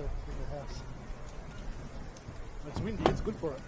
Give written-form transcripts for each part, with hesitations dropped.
in the house. It's windy, it's good for it.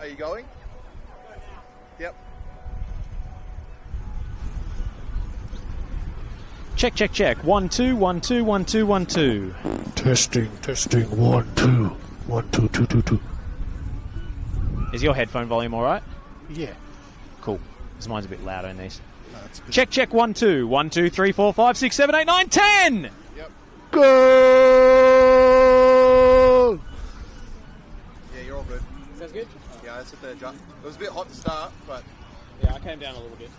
Are you going? Yep. Check, check, check. 1 2 1 2 1 2 1 2. Testing 1 2 1 2 2 2 2. Is your headphone volume all right? Yeah. Cool. Because mine's a bit louder in these. No, it's good. Check, check. 1 2 1 2 3 4 5 6 7 8 9 10. Yep. Go! Yeah, you're all good. Sounds good. Yeah, that's a bit adjust. It was a bit hot to start, but Yeah, I came down a little bit.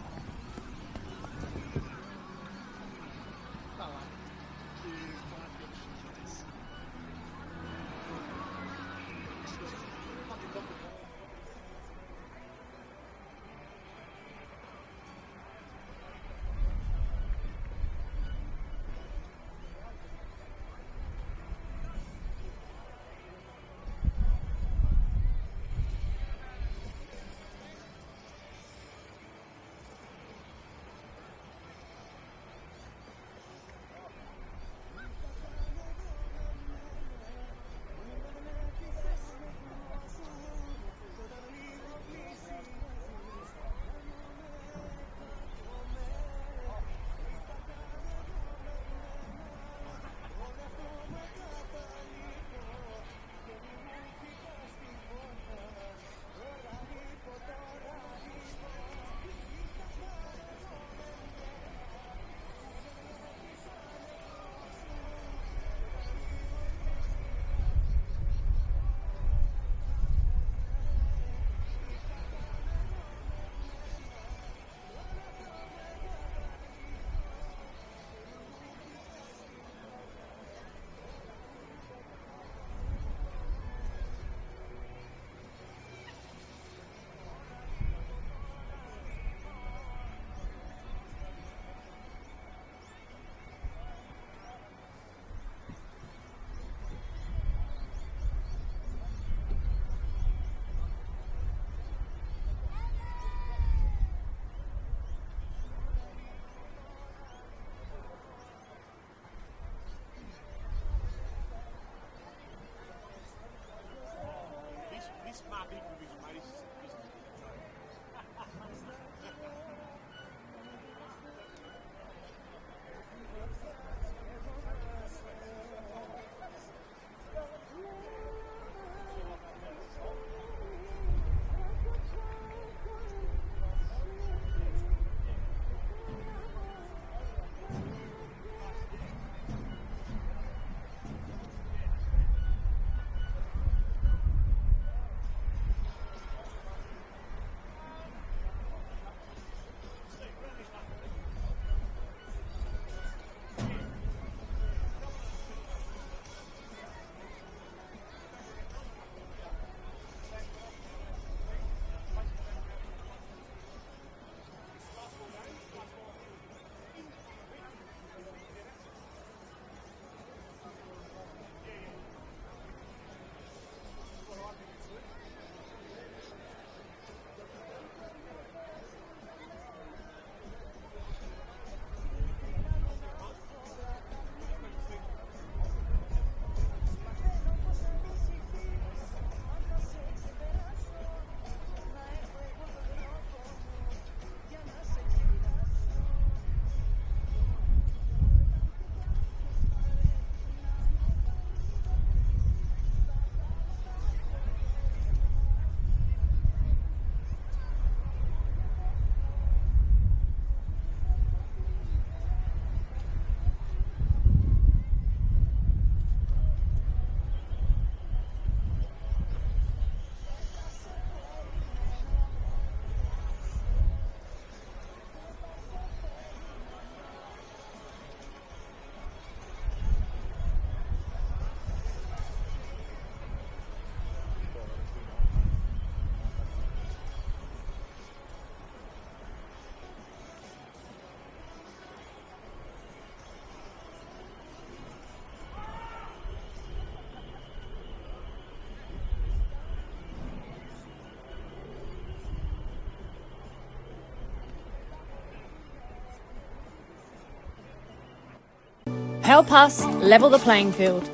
Help us level the playing field.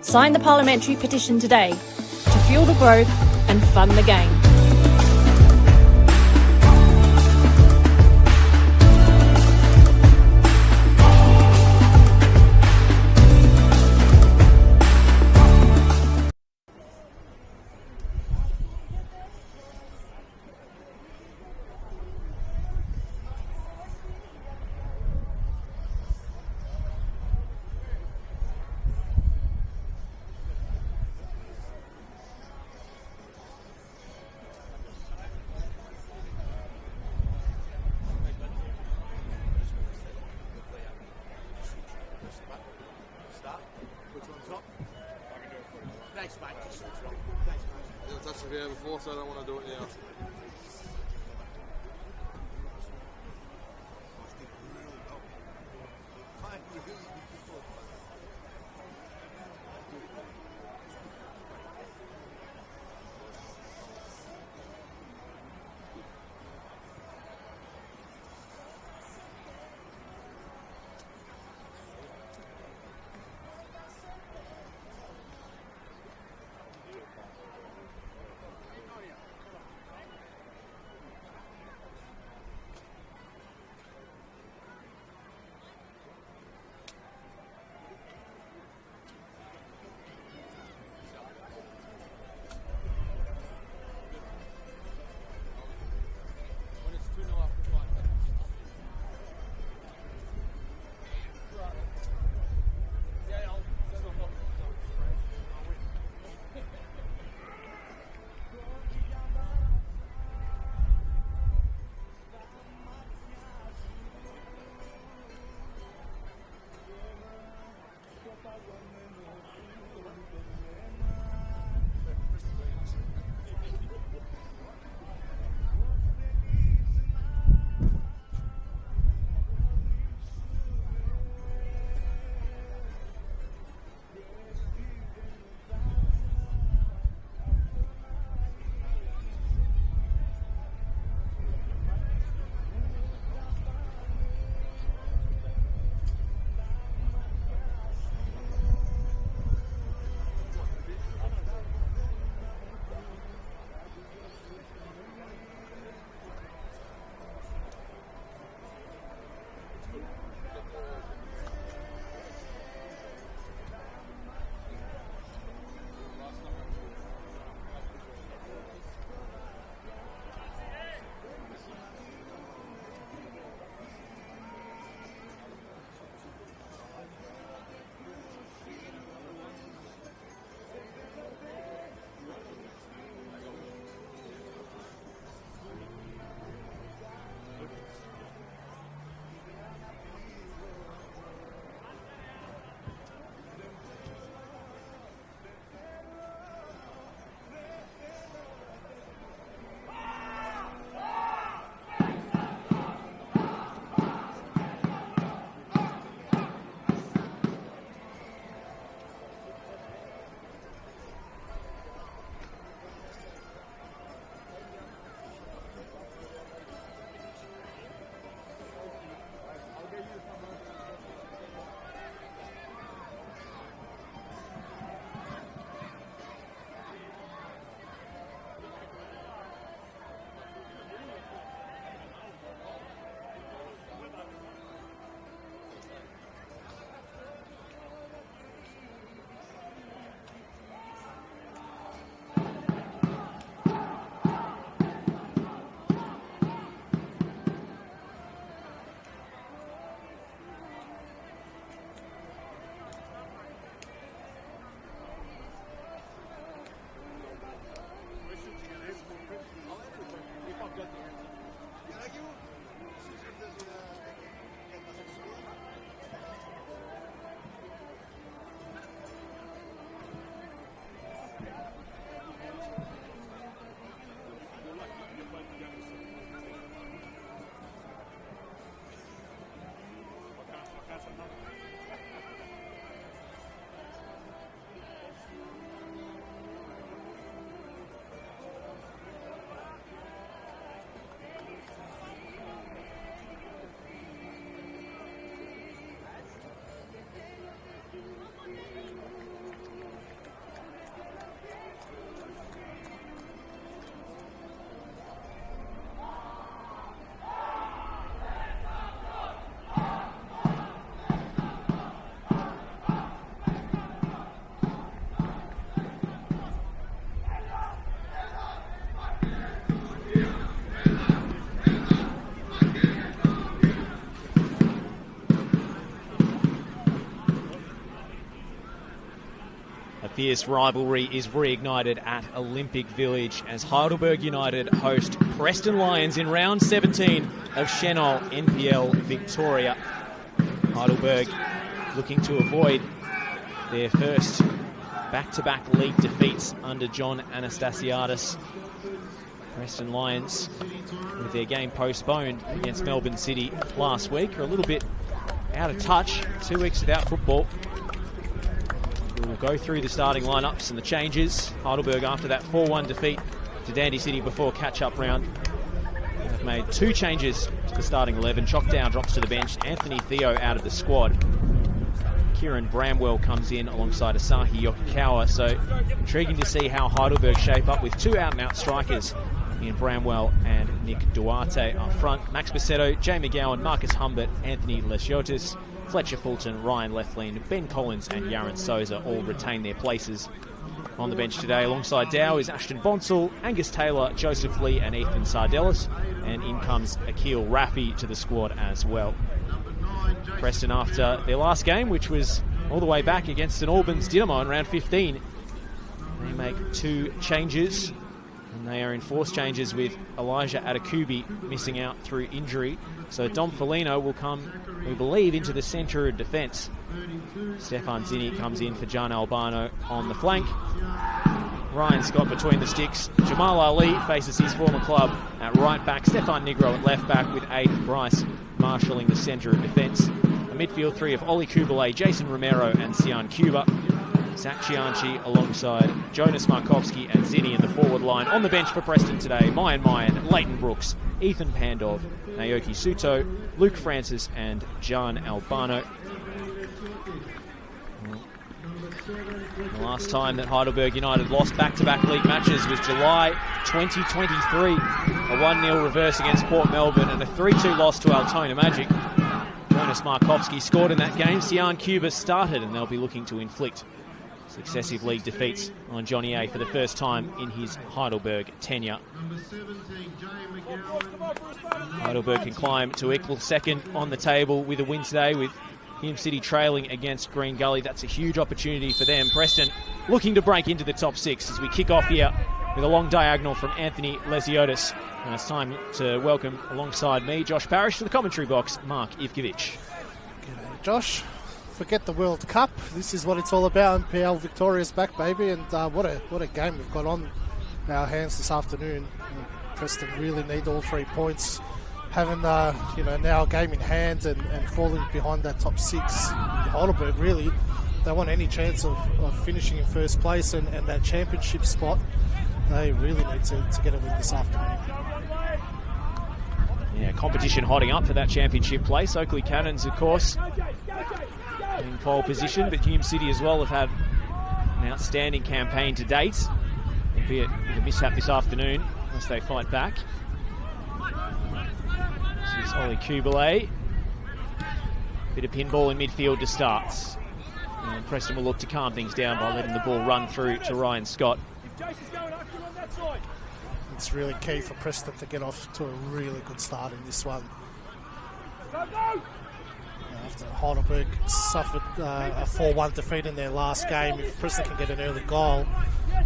Sign the parliamentary petition today to fuel the growth and fund the game. Thanks, mate. Thanks, mate. Yeah, I've touched the video before, so I don't want to do it now. A fierce rivalry is reignited at Olympic Village as Heidelberg United host Preston Lions in round 17 of Senol NPL Victoria. Heidelberg looking to avoid their first back-to-back league defeats under John Anastasiadis. Preston Lions, with their game postponed against Melbourne City last week, are a little bit out of touch. 2 weeks without football. We'll go through the starting lineups and the changes. Heidelberg, after that 4-1 defeat to Dandy City before catch-up round, have made 2 changes to the starting 11. Choctaw drops to the bench. Anthony Theo out of the squad. Kieran Bramwell comes in alongside Asahi Yokokawa. So intriguing to see how Heidelberg shape up with 2 out-and-out strikers in Bramwell and Nick Duarte up front. Max Basetto, Jay McGowan, Marcus Humbert, Anthony Lesiotis, Fletcher Fulton, Ryan Leflin, Ben Collins and Yaron Souza all retain their places. On the bench today alongside Dow is Ashton Bonsall, Angus Taylor, Joseph Lee and Ethan Sardellis, and in comes Akil Raffi to the squad as well. Preston, after their last game, which was all the way back against St Albans Dynamo in round 15, they make 2 changes, and they are in forced changes with Elijah Atakubi missing out through injury. So Dom Felino will come, we believe, into the centre of defence. Stefan Zinni comes in for John Albano on the flank. Ryan Scott between the sticks. Jamal Ali faces his former club at right back. Stefan Nigro at left back, with Aidan Bryce marshalling the centre of defence. A midfield 3 of Oli Kubalay, Jason Romero and Sian Cuba. Zach Chianchi alongside Jonas Markovski and Zinni in the forward line. On the bench for Preston today, Mayan, Leighton Brooks, Ethan Pandov, Naoki Suto, Luke Francis and John Albano. The last time that Heidelberg United lost back-to-back league matches was July 2023. A 1-0 reverse against Port Melbourne and a 3-2 loss to Altona Magic. Jonas Markovski scored in that game. Sian Cuba started, and they'll be looking to inflict successive league defeats on Johnny A for the first time in his Heidelberg tenure. Heidelberg can climb to equal second on the table with a win today, with Hume City trailing against Green Gully. That's a huge opportunity for them. Preston looking to break into the top 6 as we kick off here with a long diagonal from Anthony Lesiotis. And it's time to welcome alongside me, Josh Parrish, to the commentary box, Mark Ivkovic. G'day, Josh. Forget the World Cup. This is what it's all about. NPL Victoria's back, baby, and what a game we've got on our hands this afternoon. Preston really need all 3 points. Having now a game in hand and falling behind that top 6, Heidelberg really they want any chance of finishing in first place and that championship spot. They really need to get a win this afternoon. Yeah, competition hotting up for that championship place. Oakley Cannons, of course, in pole position, but Hume City as well have had an outstanding campaign to date, albeit with a mishap this afternoon unless they fight back. This is Oli Kubalay. Bit of pinball in midfield to start. And Preston will look to calm things down by letting the ball run through to Ryan Scott. It's really key for Preston to get off to a really good start in this one. After Heidelberg suffered a 4-1 defeat in their last game, if Preston can get an early goal,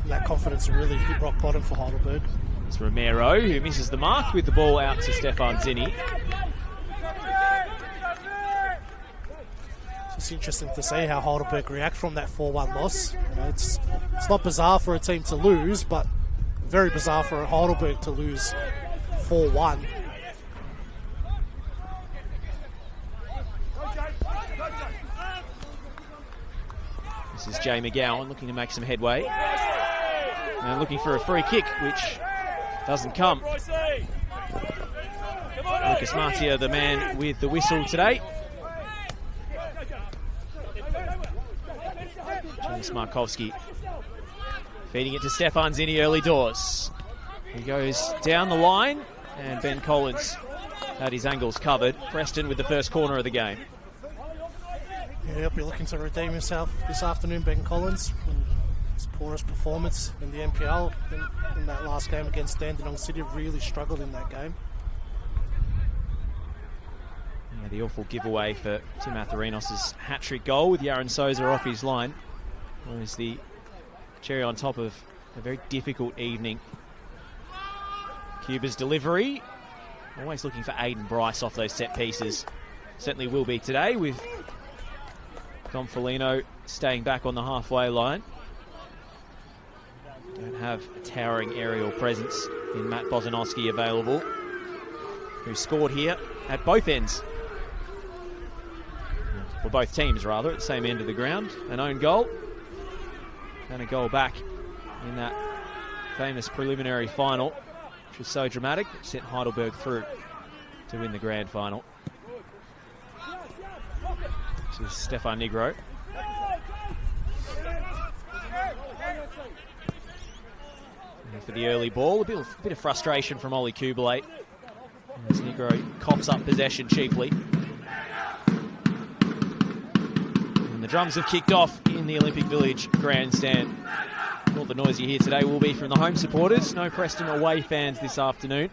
that confidence will really hit rock bottom for Heidelberg. It's Romero who misses the mark with the ball out to Stefan Zinni. It's interesting to see how Heidelberg react from that 4-1 loss. It's not bizarre for a team to lose, but very bizarre for Heidelberg to lose 4-1. This is Jay McGowan looking to make some headway. And looking for a free kick, which doesn't come. Lucas Martia, the man with the whistle today. James Markovski feeding it to Stefan Zinni early doors. He goes down the line, and Ben Collins had his angles covered. Preston with the first corner of the game. Yeah, he'll be looking to redeem himself this afternoon, Ben Collins. His poorest performance in the NPL in that last game against Dandenong City. Really struggled in that game. Yeah, the awful giveaway for Tim Atharinos' hat-trick goal with Yaron Souza off his line. Whereas the cherry on top of a very difficult evening. Cuba's delivery, always looking for Aiden Bryce off those set pieces. Certainly will be today, with Gonfalino staying back on the halfway line. Don't have a towering aerial presence in Matt Bozanowski available, who scored here at both ends. For both teams, rather, at the same end of the ground. An own goal and a goal back in that famous preliminary final, which was so dramatic, it sent Heidelberg through to win the grand final. This is Stefan Negro. And for the early ball, a bit of frustration from Ollie Kublate, as Negro coughs up possession cheaply. And the drums have kicked off in the Olympic Village grandstand. All the noise you hear today will be from the home supporters. No Preston away fans this afternoon.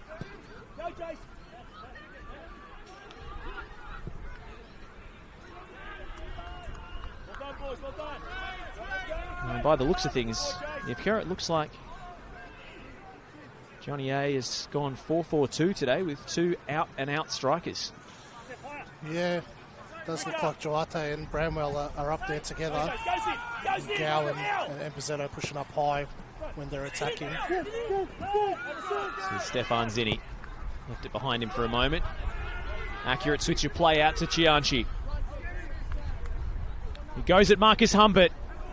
And by the looks of things, it looks like Johnny A has gone 4-4-2 today with 2 out-and-out strikers. Yeah, does look like Duarte and Bramwell are up there together. And Gowan and Empizzetto pushing up high when they're attacking. This is Stefan Zinni. Left it behind him for a moment. Accurate switch of play out to Cianci. He goes at Marcus Humbert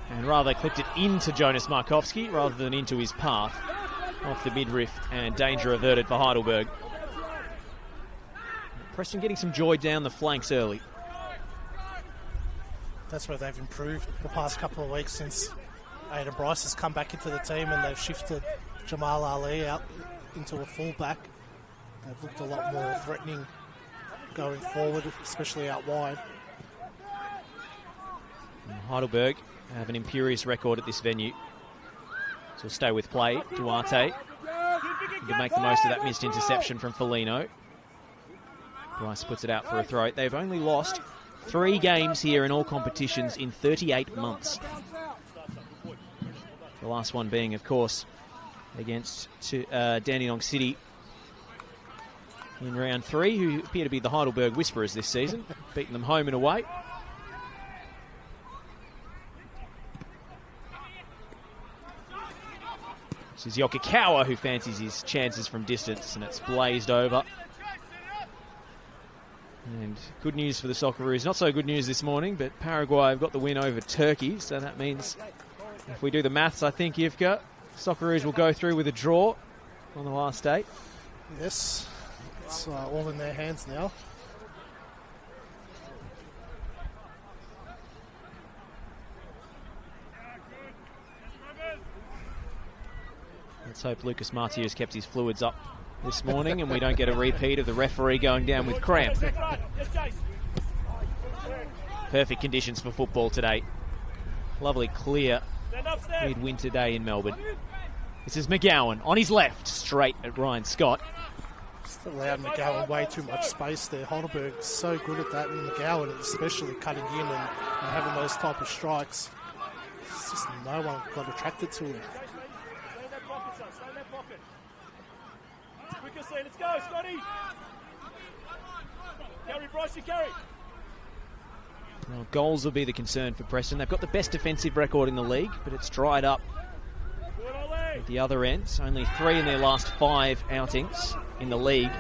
and rather clipped it into Jonas Markowski rather than into his path. Off the midriff, and danger averted for Heidelberg. Preston getting some joy down the flanks early. That's where they've improved the past couple of weeks since Aiden Bryce has come back into the team, and they've shifted Jamal Ali out into a fullback. They've looked a lot more threatening going forward, especially out wide. And Heidelberg have an imperious record at this venue. So stay with play. Duarte can make the most of that missed interception from Foligno. Bryce puts it out for a throw. They've only lost 3 games here in all competitions in 38 months. The last one being, of course, against Dandenong City in round 3, who appear to be the Heidelberg Whisperers this season, beating them home and away. This is Yokokawa, who fancies his chances from distance, and it's blazed over. And good news for the Socceroos. Not so good news this morning, but Paraguay have got the win over Turkey, so that means if we do the maths, I think, Yivka, Socceroos will go through with a draw on the last day. Yes, it's all in their hands now. Let's hope Lucas Martius kept his fluids up this morning and we don't get a repeat of the referee going down with cramp. Perfect conditions for football today. Lovely, clear midwinter day in Melbourne. This is McGowan on his left, straight at Ryan Scott. Just allowed McGowan way too much space there. Heidelberg's so good at that, and McGowan especially cutting in and having those type of strikes. It's just no one got attracted to him. Let's go, Scotty. Carry, Bryce, you carry. Well, goals will be the concern for Preston. They've got the best defensive record in the league, but it's dried up at the other end. Only 3 in their last 5 outings in the league,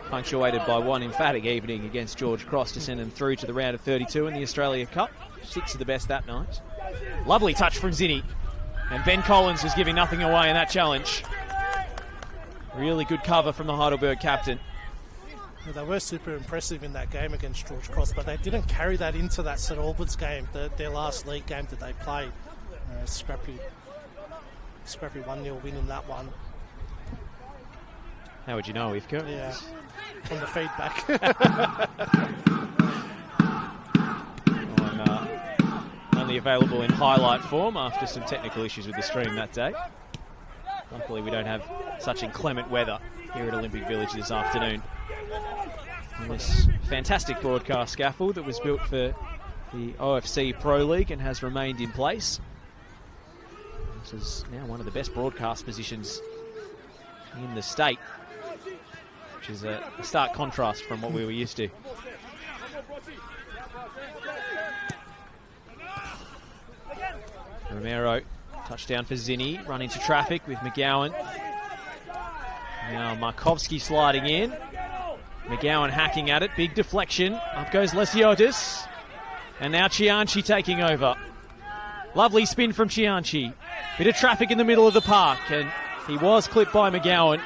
punctuated by one emphatic evening against George Cross to send them through to the round of 32 in the Australia Cup. 6 of the best that night. Lovely touch from Zinni. And Ben Collins was giving nothing away in that challenge. Really good cover from the Heidelberg captain. Yeah, they were super impressive in that game against George Cross, but they didn't carry that into that St Albans game, their last league game that they played. Scrappy 1-0 win in that one. How would you know, Ivka? Yeah, from the feedback. Only available in highlight form after some technical issues with the stream that day. Luckily, we don't have such inclement weather here at Olympic Village this afternoon. And this fantastic broadcast scaffold that was built for the OFC Pro League and has remained in place. This is now one of the best broadcast positions in the state, which is a stark contrast from what we were used to. Romero, touchdown for Zinni, run into traffic with McGowan. Now Markovsky sliding in. McGowan hacking at it, big deflection. Up goes Lesiotis. And now Cianci taking over. Lovely spin from Cianci. Bit of traffic in the middle of the park, and he was clipped by McGowan.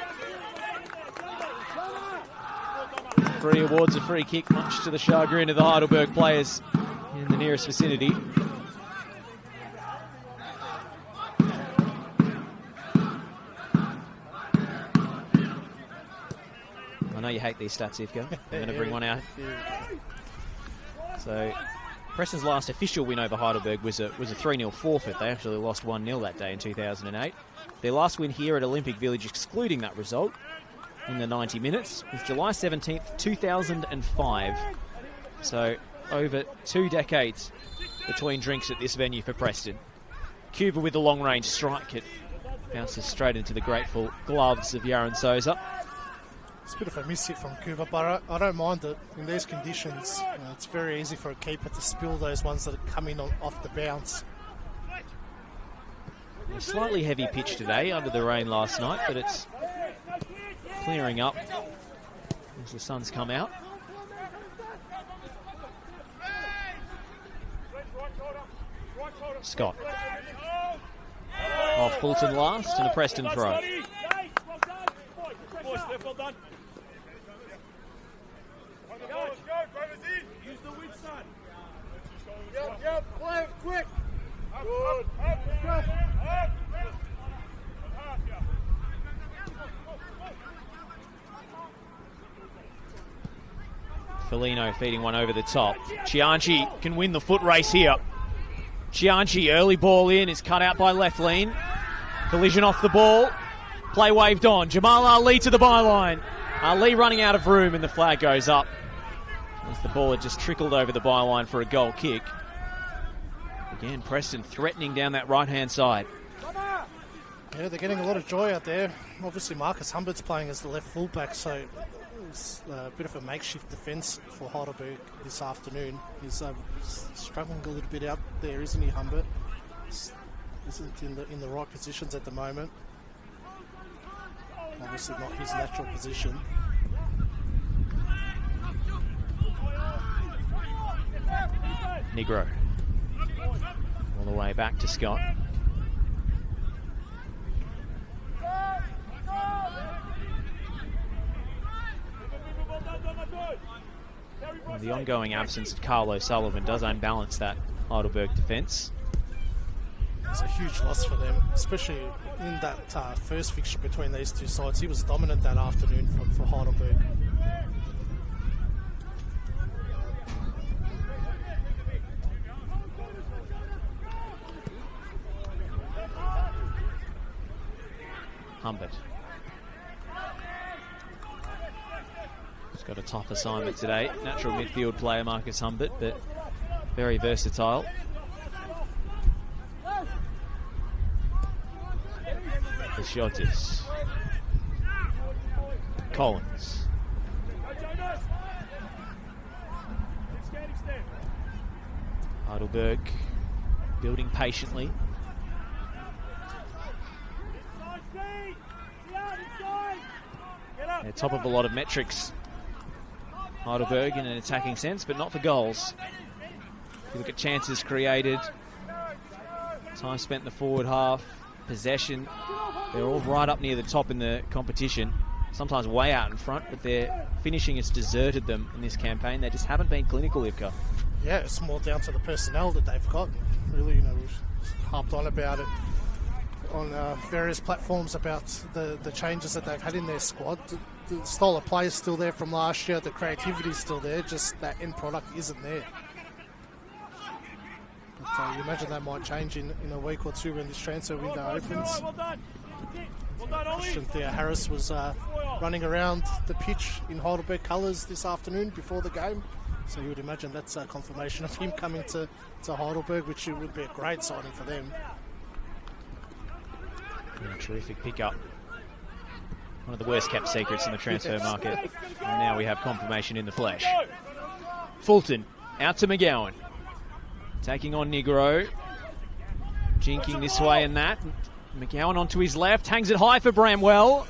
Free awards a free kick, much to the chagrin of the Heidelberg players in the nearest vicinity. I know you hate these stats, Ivka. I'm going to bring one out. So, Preston's last official win over Heidelberg was a 3-0 forfeit. They actually lost 1-0 that day in 2008. Their last win here at Olympic Village, excluding that result, in the 90 minutes, was July 17th, 2005. So, over 2 decades between drinks at this venue for Preston. Cuba with a long-range strike. It bounces straight into the grateful gloves of Yaron Souza. It's a bit of a miss hit from Cuba, but I don't mind it. In these conditions, it's very easy for a keeper to spill those ones that come in off the bounce. A slightly heavy pitch today under the rain last night, but it's clearing up as the sun's come out. Scott. Off Fulton last and a Preston throw. Use the weak side. Yep, play it quick. Good. Felino feeding one over the top. Cianci can win the foot race here. Cianci, early ball in, is cut out by Leflin. Collision off the ball. Play waved on. Jamal Ali to the byline. Ali running out of room and the flag goes up as the ball had just trickled over the byline for a goal kick. Again, Preston threatening down that right-hand side. Yeah, they're getting a lot of joy out there. Obviously, Marcus Humbert's playing as the left fullback, so it's a bit of a makeshift defence for Heidelberg this afternoon. He's struggling a little bit out there, isn't he, Humbert? Isn't in the right positions at the moment. Obviously not his natural position. Negro. All the way back to Scott. And the ongoing absence of Carlo Sullivan does unbalance that Heidelberg defence. It's a huge loss for them, especially in that first fixture between these two sides. He was dominant that afternoon for Heidelberg. Humbert. He's got a tough assignment today. Natural midfield player Marcus Humbert, but very versatile. Shotis. Collins. Heidelberg building patiently. They're top of a lot of metrics, Heidelberg, in an attacking sense, but not for goals. If you look at chances created, time spent in the forward half, possession, they're all right up near the top in the competition. Sometimes way out in front, but their finishing has deserted them in this campaign. They just haven't been clinical, Ivka. Yeah, it's more down to the personnel that they've got. Really, we've harped on about it on various platforms about the changes that they've had in their squad. The style of play is still there from last year. The creativity is still there. Just that end product isn't there. But you imagine that might change in a week or two when this transfer window opens. Christian Theo Harris was running around the pitch in Heidelberg colours this afternoon before the game. So you would imagine that's a confirmation of him coming to Heidelberg, which would be a great signing for them. Yeah, terrific pickup. One of the worst kept secrets in the transfer market. And now we have confirmation in the flesh. Fulton out to McGowan. Taking on Negro. Jinking this way and that. McGowan onto his left. Hangs it high for Bramwell.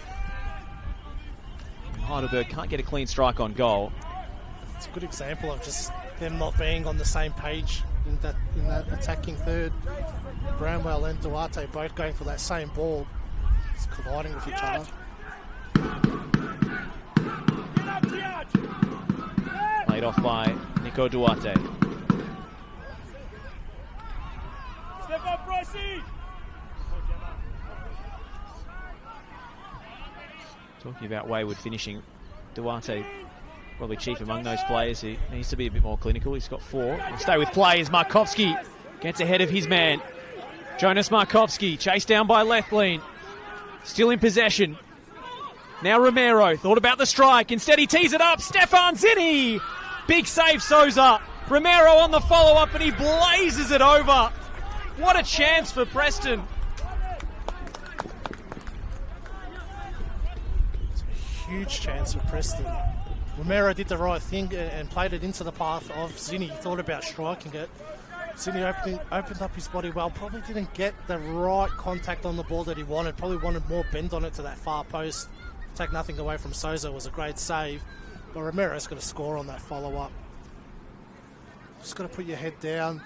Heidelberg can't get a clean strike on goal. It's a good example of just them not being on the same page in that attacking third. Bramwell and Duarte both going for that same ball. It's colliding with each other. Played off by Nico Duarte. Step up, Brycey. Talking about wayward finishing, Duarte probably chief among those players. He needs to be a bit more clinical. He's got 4. He'll stay with play as Markovski gets ahead of his man. Jonas Markovski chased down by Lethlean. Still in possession. Now Romero thought about the strike. Instead he tees it up. Stefan Zinni. Big save Souza. Romero on the follow-up and he blazes it over. What a chance for Preston. It's a huge chance for Preston. Romero did the right thing and played it into the path of Zinni. He thought about striking it. Zinni opened up his body well. Probably didn't get the right contact on the ball that he wanted. Probably wanted more bend on it to that far post. Take nothing away from Souza. It was a great save. But Romero's got to score on that follow-up. Just got to put your head down.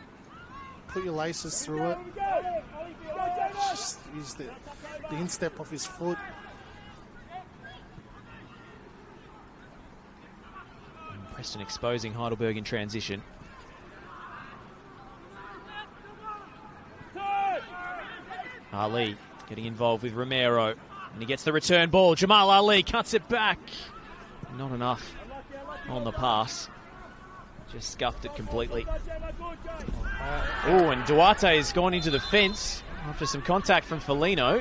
Put your laces through it. Just use the instep of his foot. Preston exposing Heidelberg in transition. Ali getting involved with Romero. And he gets the return ball. Jamal Ali cuts it back. Not enough on the pass. Just scuffed it completely. Oh, and Duarte has gone into the fence after some contact from Felino.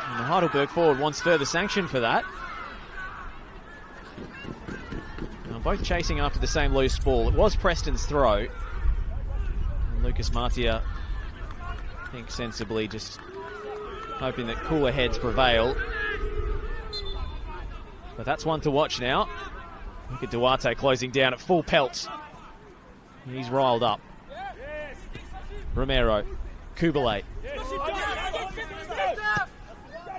And the Heidelberg forward wants further sanction for that. Now, both chasing after the same loose ball. It was Preston's throw. And Lucas Martia, I think sensibly, just hoping that cooler heads prevail. But that's one to watch now. Look at Duarte closing down at full pelt. He's riled up. Romero. Kubalay.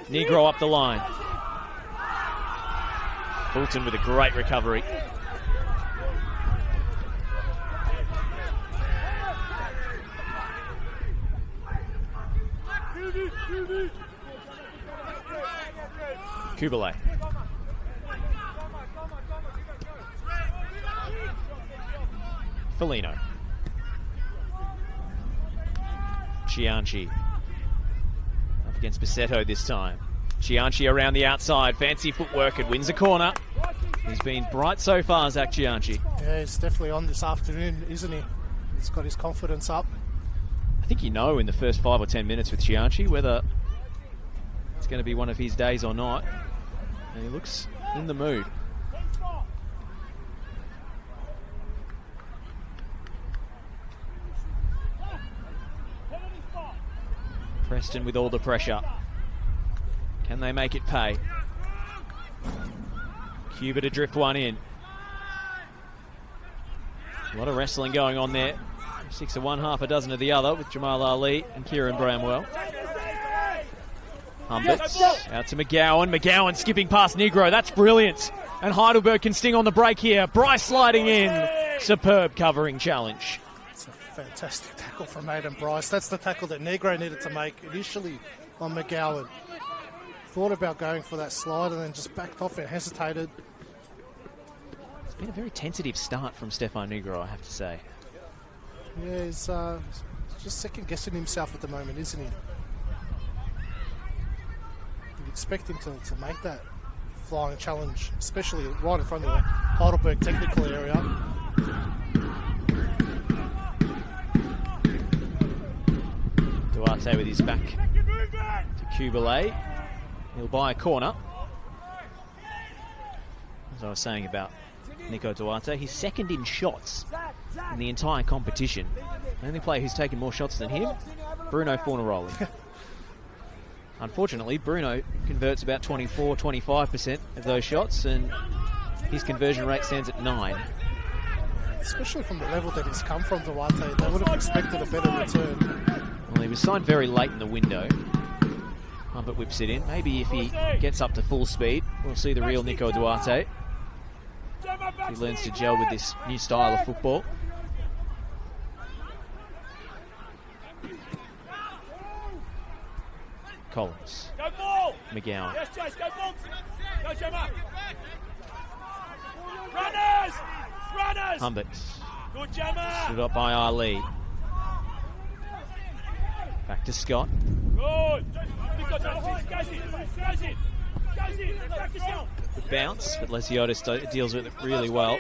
Negro up the line. Fulton with a great recovery. Kubalay. Felino. Cianci. Up against Bassetto this time. Cianci around the outside. Fancy footwork and wins a corner. He's been bright so far, Zach Cianci. Yeah, he's definitely on this afternoon, isn't he? He's got his confidence up. I think you know in the first 5 or 10 minutes with Cianci whether it's going to be one of his days or not. And he looks in the mood. Preston with all the pressure. Can they make it pay? Cuba to drift one in. A lot of wrestling going on there. 6 of one, half a dozen of the other with Jamal Ali and Kieran Bramwell. Humbert out to McGowan. McGowan skipping past Negro. That's brilliant. And Heidelberg can sting on the break here. Bryce sliding in. Superb covering challenge. It's a fantastic tackle from Aidan Bryce. That's the tackle that Negro needed to make initially on McGowan. Thought about going for that slide and then just backed off and hesitated. It's been a very tentative start from Stefan Negro, I have to say. Yeah, he's just second-guessing himself at the moment, isn't he? You'd expect him to make that flying challenge, especially right in front of the Heidelberg technical area. Duarte with his back to Kubalay. He'll buy a corner. As I was saying about Nico Duarte, he's second in shots in the entire competition. The only player who's taken more shots than him, Bruno Fornaroli. Unfortunately, Bruno converts about 24-25% of those shots, and his conversion rate stands at 9. Especially from the level that he's come from, Duarte, they would have expected a better return. Well, he was signed very late in the window. Humbert whips it in. Maybe if he gets up to full speed, we'll see the real Nico Duarte. He learns to gel with this new style of football. Collins. McGowan. Yes, Chase, go Bolts. Go Gemma. Runners! Runners! Humbert. Good Gemma. Stood up by Ali. Back to Scott. Good. Goes in. Back yourself. Good bounce, but Lesiotis deals with it really well.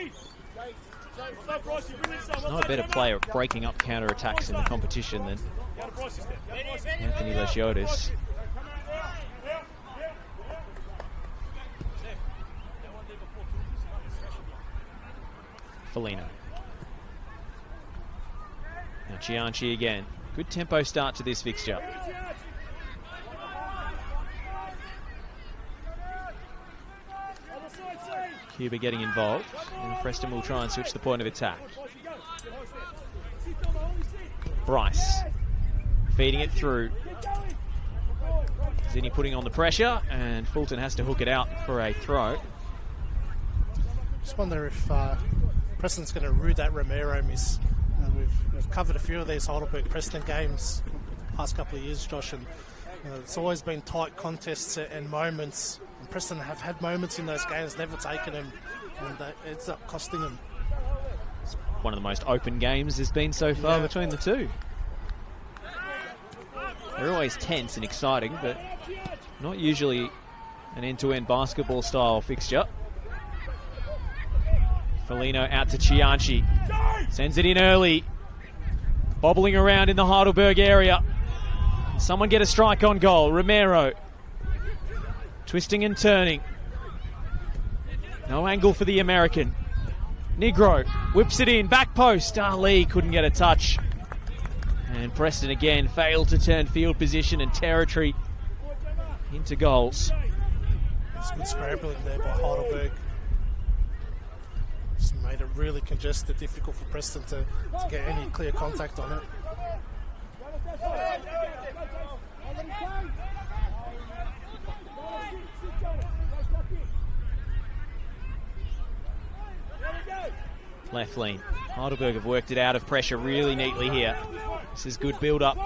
There's no better player at breaking up counter-attacks in the competition than Anthony Lesiotis. Foligno. Now Cianci again. Good tempo start to this fixture. Cuba getting involved, and Preston will try and switch the point of attack. Bryce feeding it through. Zini putting on the pressure, and Fulton has to hook it out for a throw. Just wonder if Preston's going to rue that Romero miss. We've covered a few of these Heidelberg Preston games the past couple of years, Josh, and it's always been tight contests and moments. And Preston have had moments in those games, never taken them, and that ends up costing them. One of the most open games there's been so far between the two. They're always tense and exciting, but not usually an end-to-end basketball style fixture. Foligno out to Cianci. Sends it in early. Bobbling around in the Heidelberg area. Can someone get a strike on goal? Romero. Twisting and turning. No angle for the American. Negro whips it in. Back post. Ali couldn't get a touch. And Preston again failed to turn field position and territory into goals. It's good scrambling there by Heidelberg. Just made it really congested, difficult for Preston to get any clear contact on it. Left lean. Heidelberg have worked it out of pressure really neatly here. This is good build-up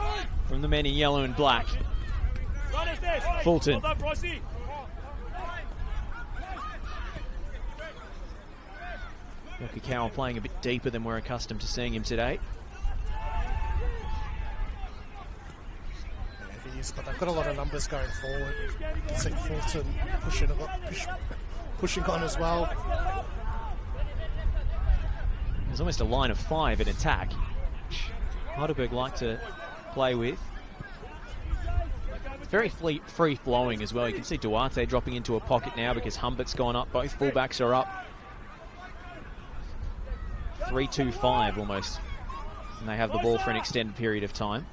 from the men in yellow and black. Fulton. Yoki Cowell playing a bit deeper than we're accustomed to seeing him today. Yeah, he is, but they've got a lot of numbers going forward. You can see Fulton pushing on as well. There's almost a line of 5 in attack, which Heidelberg like to play with. It's very free-flowing as well. You can see Duarte dropping into a pocket now because Humbert's gone up. Both fullbacks are up. 3-2-5 almost. And they have the ball for an extended period of time.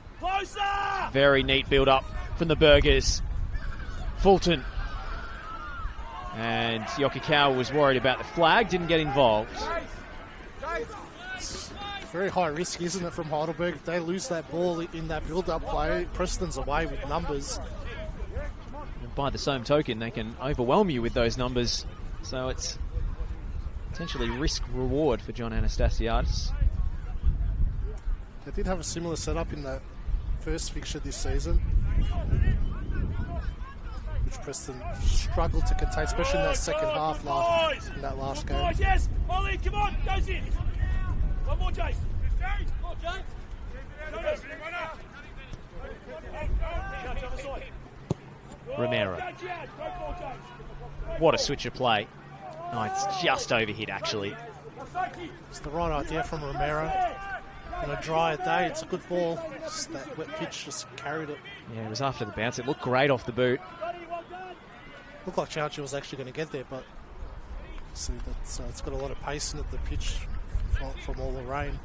Very neat build-up from the Burgers. Fulton. And Yokikawa was worried about the flag, didn't get involved. It's very high risk, isn't it, from Heidelberg? If they lose that ball in that build-up play, Preston's away with numbers. And by the same token, they can overwhelm you with those numbers. So it's potentially risk-reward for John Anastasiadis. They did have a similar setup in that first fixture this season, which Preston struggled to contain, especially in that second half in that last game. Yes, Ollie, come on, goes in. One more, Jace. Romero. What a switch of play. Oh, it's just overhit, actually. It's the right idea from Romero. On a drier day, it's a good ball. Just that wet pitch just carried it. Yeah, it was after the bounce. It looked great off the boot. Looked like Chauchi was actually going to get there, but see that it's got a lot of pace in it, the pitch, from all the rain.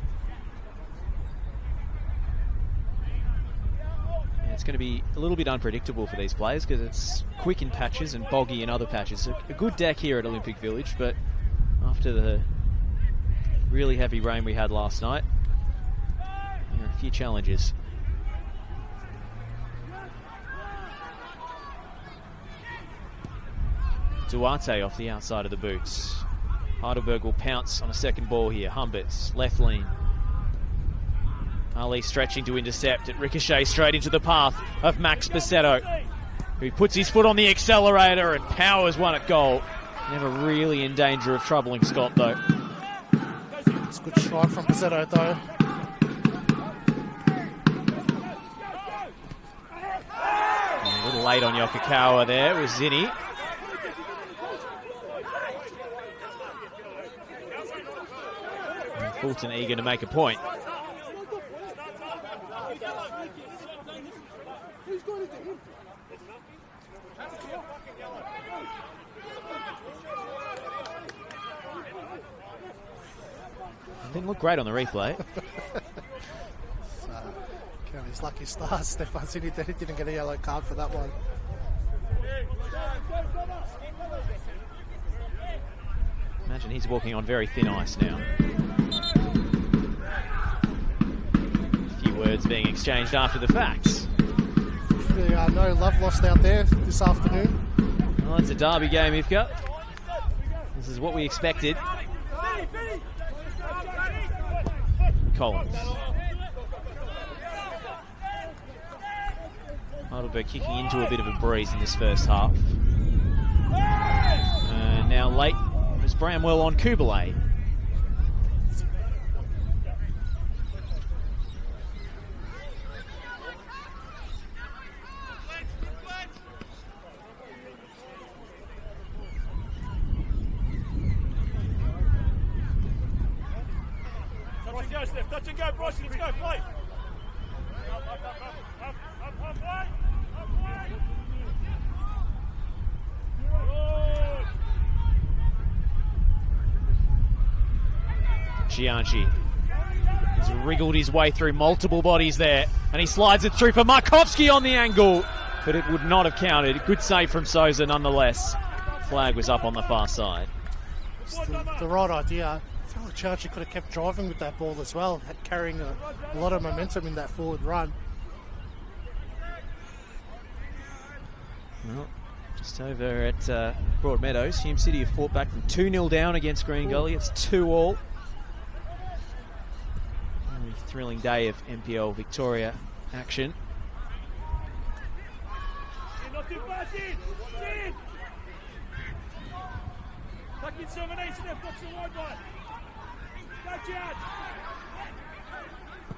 it's going to be a little bit unpredictable for these players because it's quick in patches and boggy in other patches. A good deck here at Olympic Village, but after the really heavy rain we had last night, there are a few challenges. Duarte off the outside of the boots. Heidelberg will pounce on a second ball here. Humberts, left lean. Ali stretching to intercept. It ricochets straight into the path of Max Bassetto, who puts his foot on the accelerator and powers one at goal. Never really in danger of troubling Scott, though. It's a good strike from Bassetto, though. A little late on Yokokawa there was Zinni. Fulton eager to make a point. Didn't look great on the replay. Count his lucky stars. Stefan Zinni didn't get a yellow card for that one. Imagine he's walking on very thin ice now. A few words being exchanged after the facts. There are no love lost out there this afternoon. Well, it's a derby game, Ivka. This is what we expected. Collins. Heidelberg kicking into a bit of a breeze in this first half. Now late was Bramwell on Kubalay. Touch and go, Bryson, let's go, play. Gianchi has wriggled his way through multiple bodies there, and he slides it through for Markovsky on the angle, but it would not have counted. Good save from Souza nonetheless. Flag was up on the far side. It's the right idea. I feel like Gianchi could have kept driving with that ball as well, carrying a lot of momentum in that forward run. Well, just over at Broadmeadows, Hume City have fought back from 2-0 down against Green Gully. It's 2-2. Really thrilling day of NPL Victoria action.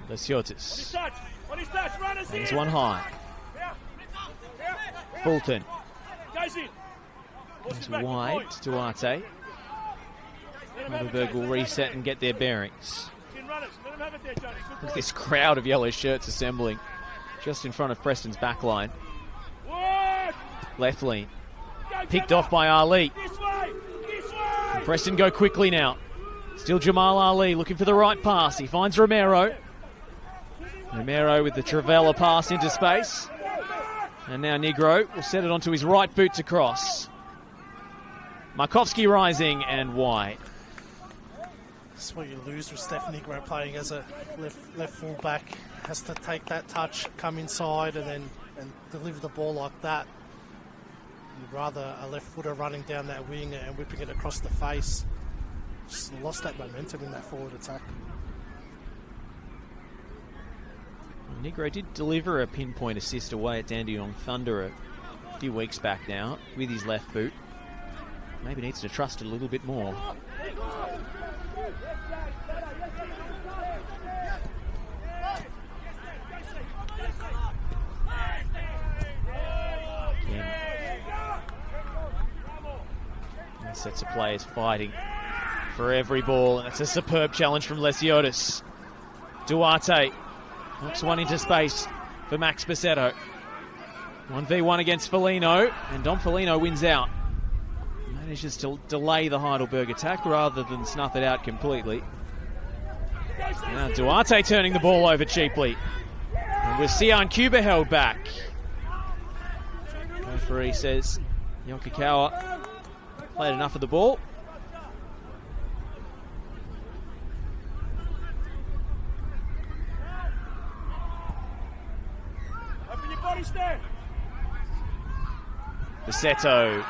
Lesiotis. Hangs one high. Fulton. It's wide. Duarte. Heidelberg will reset and get their bearings. Look at this crowd of yellow shirts assembling just in front of Preston's back line. Left lean. Picked off by Ali. And Preston go quickly now. Still Jamal Ali looking for the right pass. He finds Romero. Romero with the Travella pass into space. And now Negro will set it onto his right boot to cross. Markovsky rising and wide. That's what you lose with Steph Negro playing as a left full back. Has to take that touch, come inside, and deliver the ball like that. You'd rather a left footer running down that wing and whipping it across the face. Just lost that momentum in that forward attack. Negro did deliver a pinpoint assist away at Dandenong Thunder a few weeks back now with his left boot. Maybe needs to trust it a little bit more. Again, sets of players fighting for every ball, and it's a superb challenge from Lesiotis. Duarte knocks one into space for Max Bassetto. 1v1 against Foligno, and Dom Foligno wins out. Manages to delay the Heidelberg attack rather than snuff it out completely. Now Duarte turning the ball over cheaply. And with Sian Cuba held back. Referee says Yokikawa played enough of the ball. Open your body stand. Basetto.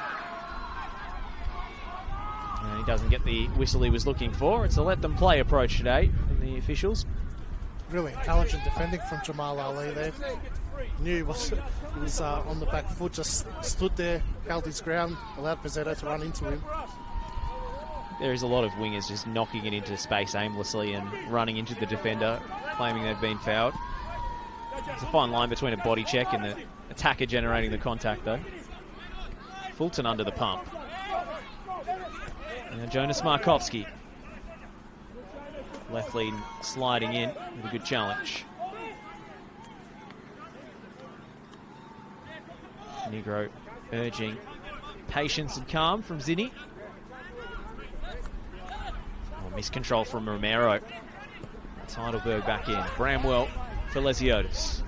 And he doesn't get the whistle he was looking for. It's a let them play approach today from the officials. Really intelligent defending from Jamal Ali there. Knew he was on the back foot, just stood there, held his ground, allowed Basetto to run into him. There is a lot of wingers just knocking it into space aimlessly and running into the defender, claiming they've been fouled. There's a fine line between a body check and the attacker generating the contact, though. Fulton under the pump. Now Jonas Markovski. Left lead sliding in with a good challenge. Negro urging patience and calm from Zinni. Oh, miscontrol from Romero. That's Heidelberg back in. Bramwell for Lesiotis.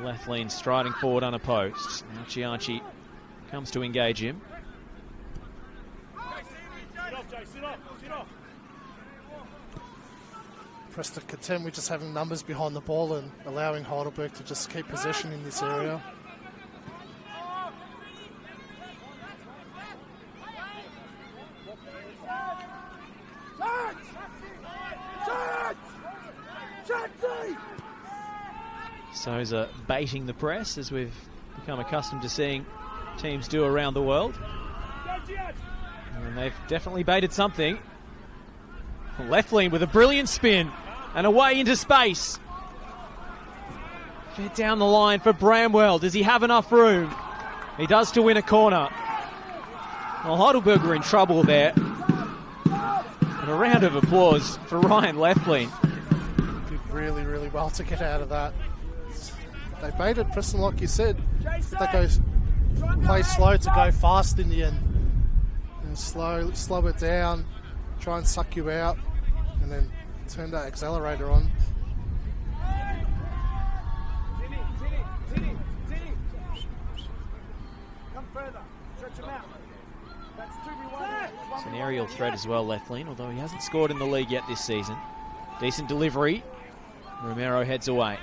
Left lean striding forward unopposed. Now Chianchi comes to engage him. Preston content with just having numbers behind the ball and allowing Heidelberg to just keep possession in this area. Souza baiting the press, as we've become accustomed to seeing teams do around the world. And they've definitely baited something. Left lean with a brilliant spin and away into space. Fed down the line for Bramwell. Does he have enough room? He does to win a corner. Well, Heidelberg are in trouble there. And a round of applause for Ryan Leftlin. Did really, really well to get out of that. They baited Preston, like you said. They go play slow to go fast in the end. And slow it down, try and suck you out, and then turn that accelerator on. It's an aerial threat as well, Leftlin, although he hasn't scored in the league yet this season. Decent delivery. Romero heads away.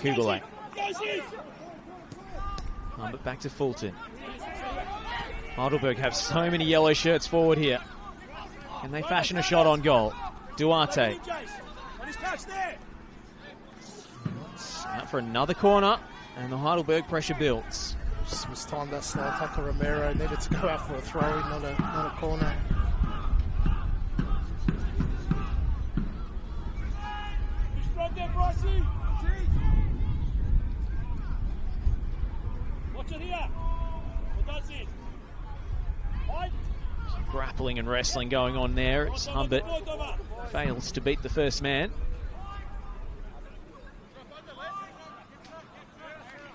Kugelay. But back to Fulton. Heidelberg have so many yellow shirts forward here. Can they fashion a shot on goal? Duarte. Out for another corner, and the Heidelberg pressure builds. Just mistimed that slide tackle. Romero needed to go out for a throw-in, not a corner. Some grappling and wrestling going on there. It's Humbert fails to beat the first man.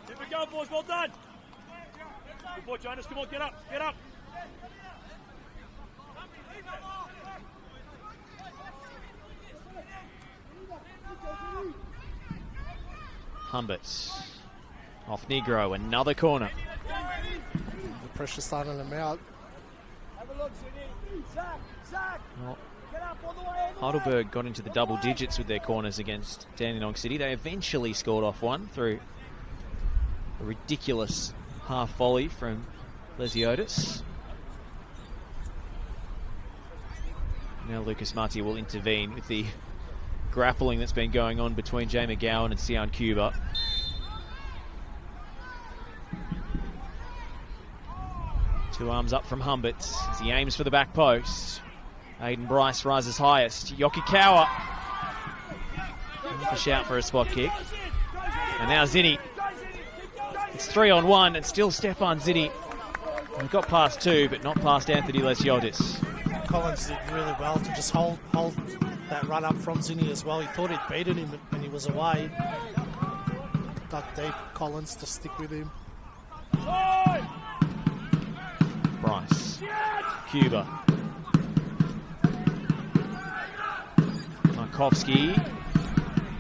Keep it going, boys. Well done. Good boy, Jonas. Come on, get up. Get up. Humbert off Negro, another corner. The pressure starting them out. Well, Heidelberg got into the double digits with their corners against Dandenong City. They eventually scored off one through a ridiculous half volley from Lesiotis. Now Lucas Marti will intervene with the grappling that's been going on between Jay McGowan and Sian Cuba. Two arms up from Humbert as he aims for the back post. Aiden Bryce rises highest. Yokikawa. A shout for a spot kick. And now Zinni. It's 3-on-1 and still Stefan Zinni. He got past two, but not past Anthony Lesiotis. Collins did really well to just hold that run up from Zinni as well. He thought he'd beaten him and he was away. Dug deep, Collins to stick with him. Bryce. Cuba. Markovsky.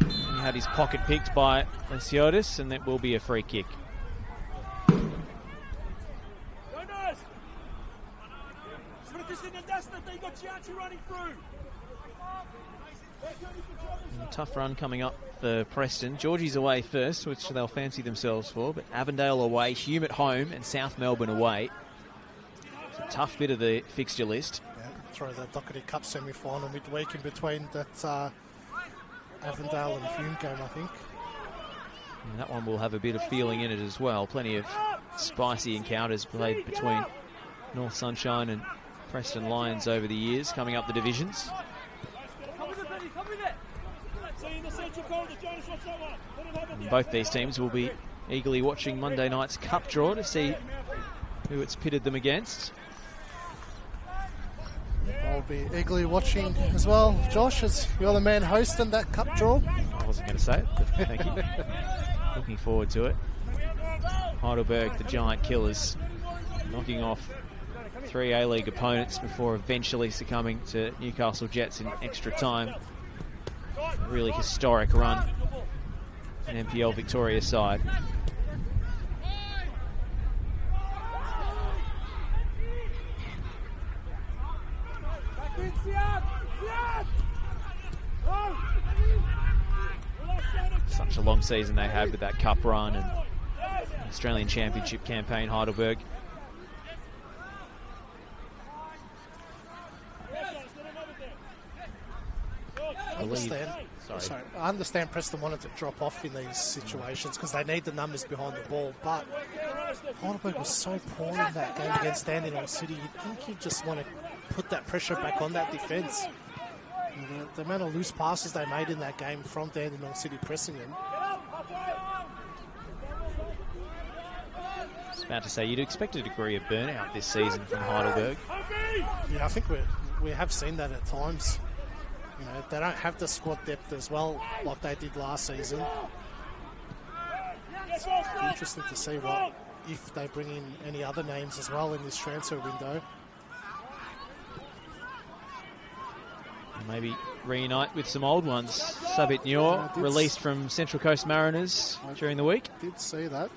He had his pocket picked by Lesiotis, and that will be a free kick. A tough run coming up for Preston. Georgie's away first, which they'll fancy themselves for, but Avondale away, Hume at home, and South Melbourne away. It's a tough bit of the fixture list. Yeah, throw the Doherty Cup semi-final midweek in between that Avondale and Hume game, I think. And that one will have a bit of feeling in it as well. Plenty of spicy encounters played between North Sunshine and Preston Lions over the years, coming up the divisions. And both these teams will be eagerly watching Monday night's cup draw to see who it's pitted them against. I'll be eagerly watching as well, Josh, as you're the man hosting that cup draw. I wasn't going to say it, but thank you. Looking forward to it. Heidelberg, the Giant Killers, knocking off 3 A-League opponents before eventually succumbing to Newcastle Jets in extra time. A really historic run, an NPL Victoria side. Such a long season they had with that cup run and Australian Championship campaign, Heidelberg. I understand Preston wanted to drop off in these situations because they need the numbers behind the ball, but Heidelberg was so poor in that game against Dandenong City. You'd think you just want to put that pressure back on that defence. The amount of loose passes they made in that game from Dandenong City pressing them. I was about to say, you'd expect a degree of burnout this season from Heidelberg. Yeah, I think we have seen that at times. You know, they don't have the squad depth as well like they did last season. It's interesting to see if they bring in any other names as well in this transfer window. Maybe reunite with some old ones. Sabit Nyor, released from Central Coast Mariners during the week. I did see that.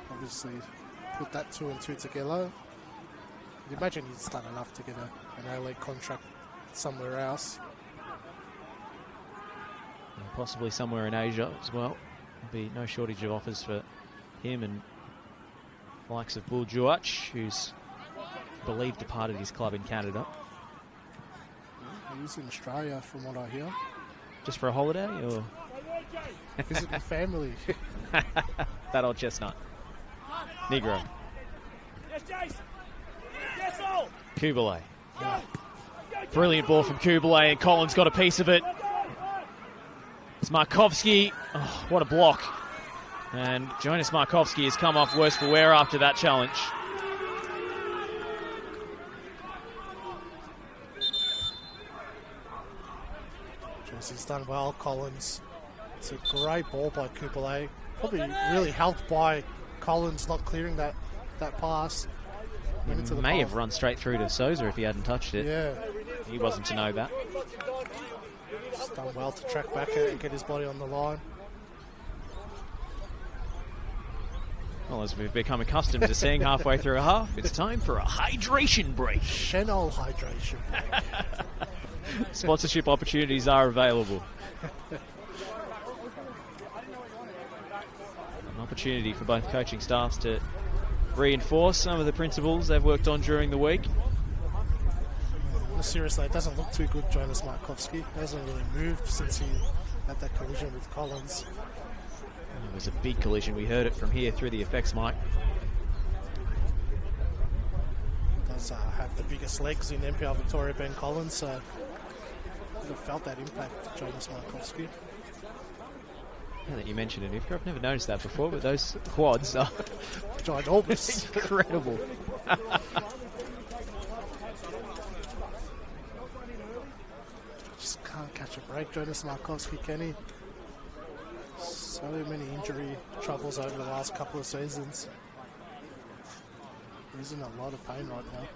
Obviously, put that 2 and 2 together. You'd imagine he's done enough to get an A-League contract somewhere else. And possibly somewhere in Asia as well. There'll be no shortage of offers for him and the likes of Bull Juach, who's believed departed his club in Canada. He's in Australia, from what I hear. Just for a holiday, or visiting family? That old chestnut. Negro. Kubalay. Brilliant ball from Kubalay, and Collins got a piece of it. It's Markovsky. Oh, what a block. And Jonas Markovsky has come off worse for wear after that challenge. He's done well, Collins. It's a great ball by Kubalay. Probably really helped by Collins not clearing that pass. He may have run straight through to Souza if he hadn't touched it. Yeah. He wasn't to know that. He's done well to track back and get his body on the line. Well, as we've become accustomed to seeing halfway through a half, it's time for a hydration break. Senol hydration break. Sponsorship opportunities are available. An opportunity for both coaching staffs to reinforce some of the principles they've worked on during the week. Well, seriously, it doesn't look too good, Jonas Markovsky. He hasn't really moved since he had that collision with Collins. It was a big collision. We heard it from here through the effects mic. Does have the biggest legs in NPL Victoria, Ben Collins, so I've felt that impact, Jonas Markovsky. Now that you mentioned it, I've never noticed that before, but those quads are ginormous. Incredible. Just can't catch a break, Jonas Markovsky, can he? So many injury troubles over the last couple of seasons. He's in a lot of pain right now.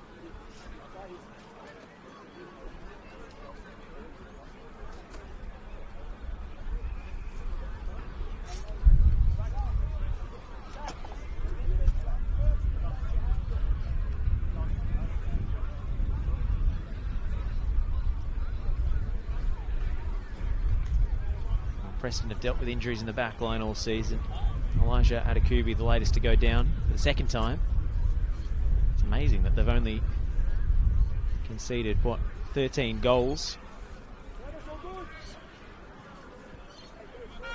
Preston have dealt with injuries in the back line all season. Elijah Adekubi, the latest to go down for the second time. It's amazing that they've only conceded, 13 goals.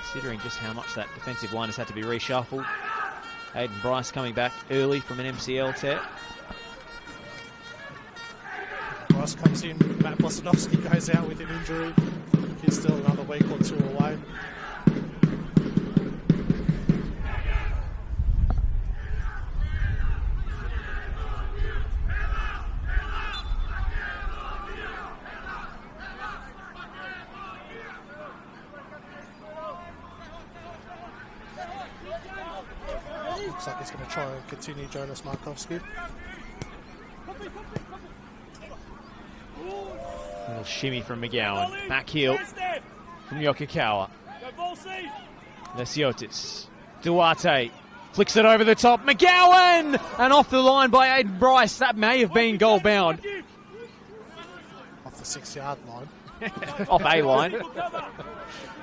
Considering just how much that defensive line has had to be reshuffled. Hayden Bryce coming back early from an MCL tear. Bryce comes in, Matt Bosanovsky goes out with an injury. He's still another week or two away. Looks like he's going to try and continue Jonas Markowski. Little shimmy from McGowan. Back heel from Yokokawa. Lesiotis. Duarte flicks it over the top. McGowan! And off the line by Aiden Bryce. That may have been goal bound. Off the 6-yard line. Off A line. It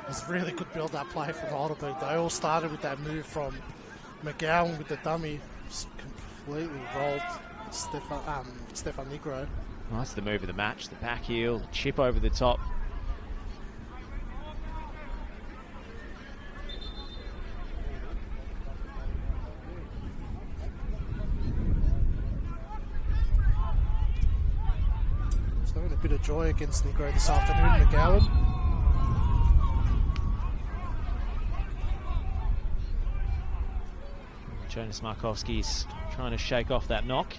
was a really good build-up play from Heidelberg. They all started with that move from McGowan with the dummy. Just completely rolled Stefan Negro. Well, that's the move of the match. The back heel, chip over the top. He's having a bit of joy against Negro this afternoon, McGowan. Jonas Markowski's trying to shake off that knock.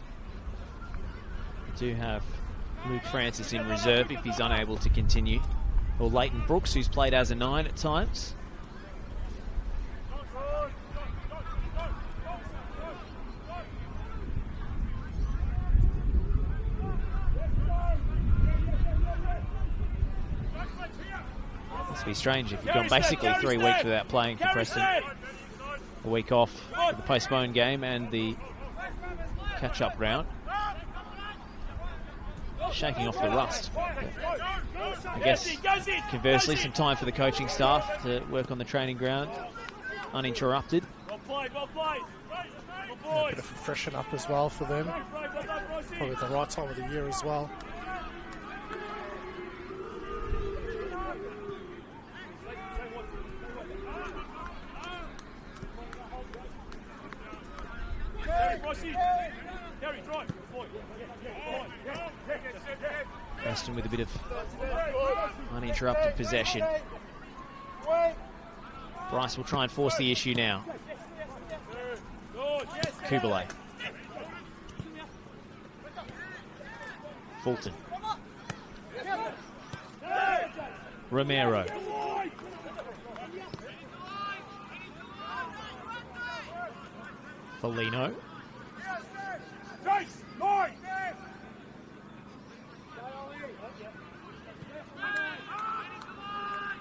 We do have Luke Francis in reserve if he's unable to continue. Or Leighton Brooks, who's played as a 9 at times. Must be strange if you've gone basically 3 weeks without playing for Preston. A week off with the postponed game and the catch-up round. Shaking off the rust. I guess, conversely, some time for the coaching staff to work on the training ground uninterrupted. A bit of a freshen up as well for them. Probably the right time of the year as well. Preston with a bit of uninterrupted possession. Bryce will try and force the issue now. Kubalay. Fulton. Romero. Foligno.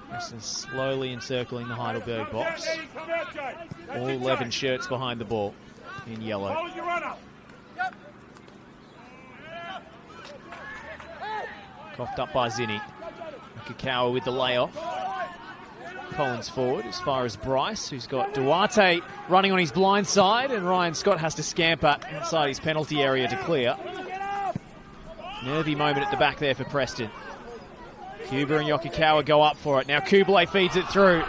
Preston slowly encircling the Heidelberg box. All 11 shirts behind the ball in yellow. Coughed up by Zinni. Kakawa with the layoff. Collins forward as far as Bryce, who's got Duarte running on his blind side, and Ryan Scott has to scamper inside his penalty area to clear. Nervy moment at the back there for Preston. Cuba and Yokokawa go up for it. Now Kubalay feeds it through.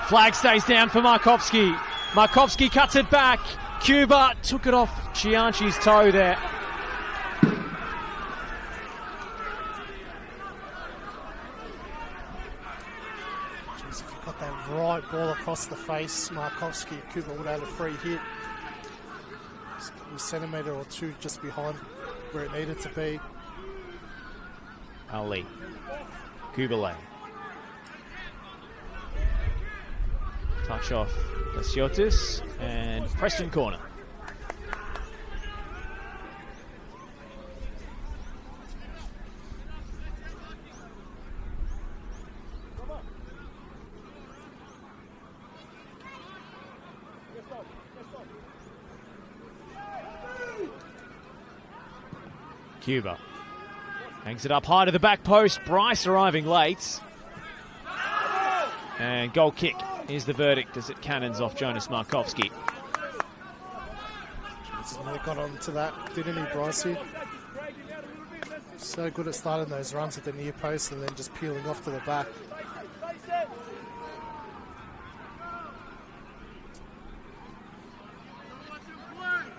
Flag stays down for Markowski. Markowski cuts it back. Cuba took it off Chianchi's toe there. Jeez, if you got that right ball across the face, Markowski, Cuba would have had a free hit. A centimetre or two just behind where it needed to be. Ali. Kubalay. Touch off Lesiotis and Preston corner. Cuba hangs it up high to the back post. Bryce arriving late. And goal kick is the verdict as it cannons off Jonas Markowski. He got onto that, didn't he, Brycey? So good at starting those runs at the near post and then just peeling off to the back.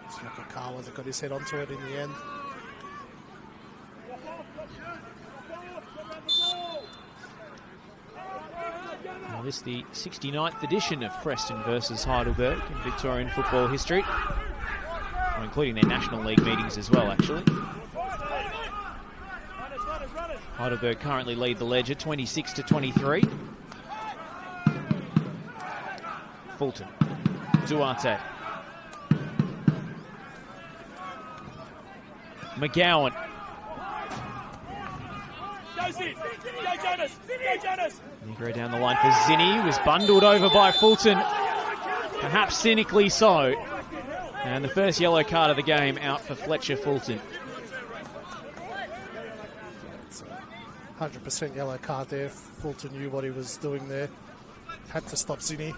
It's like a car that got his head onto it in the end. Now this is the 69th edition of Preston versus Heidelberg in Victorian football history, including their National League meetings as well, actually. Heidelberg currently lead the ledger 26-23. Fulton, Duarte, McGowan. Negro down the line for Zinni, was bundled over by Fulton, perhaps cynically so. And the first yellow card of the game out for Fletcher Fulton. It's a 100% yellow card there. Fulton knew what he was doing there. Had to stop Zinni.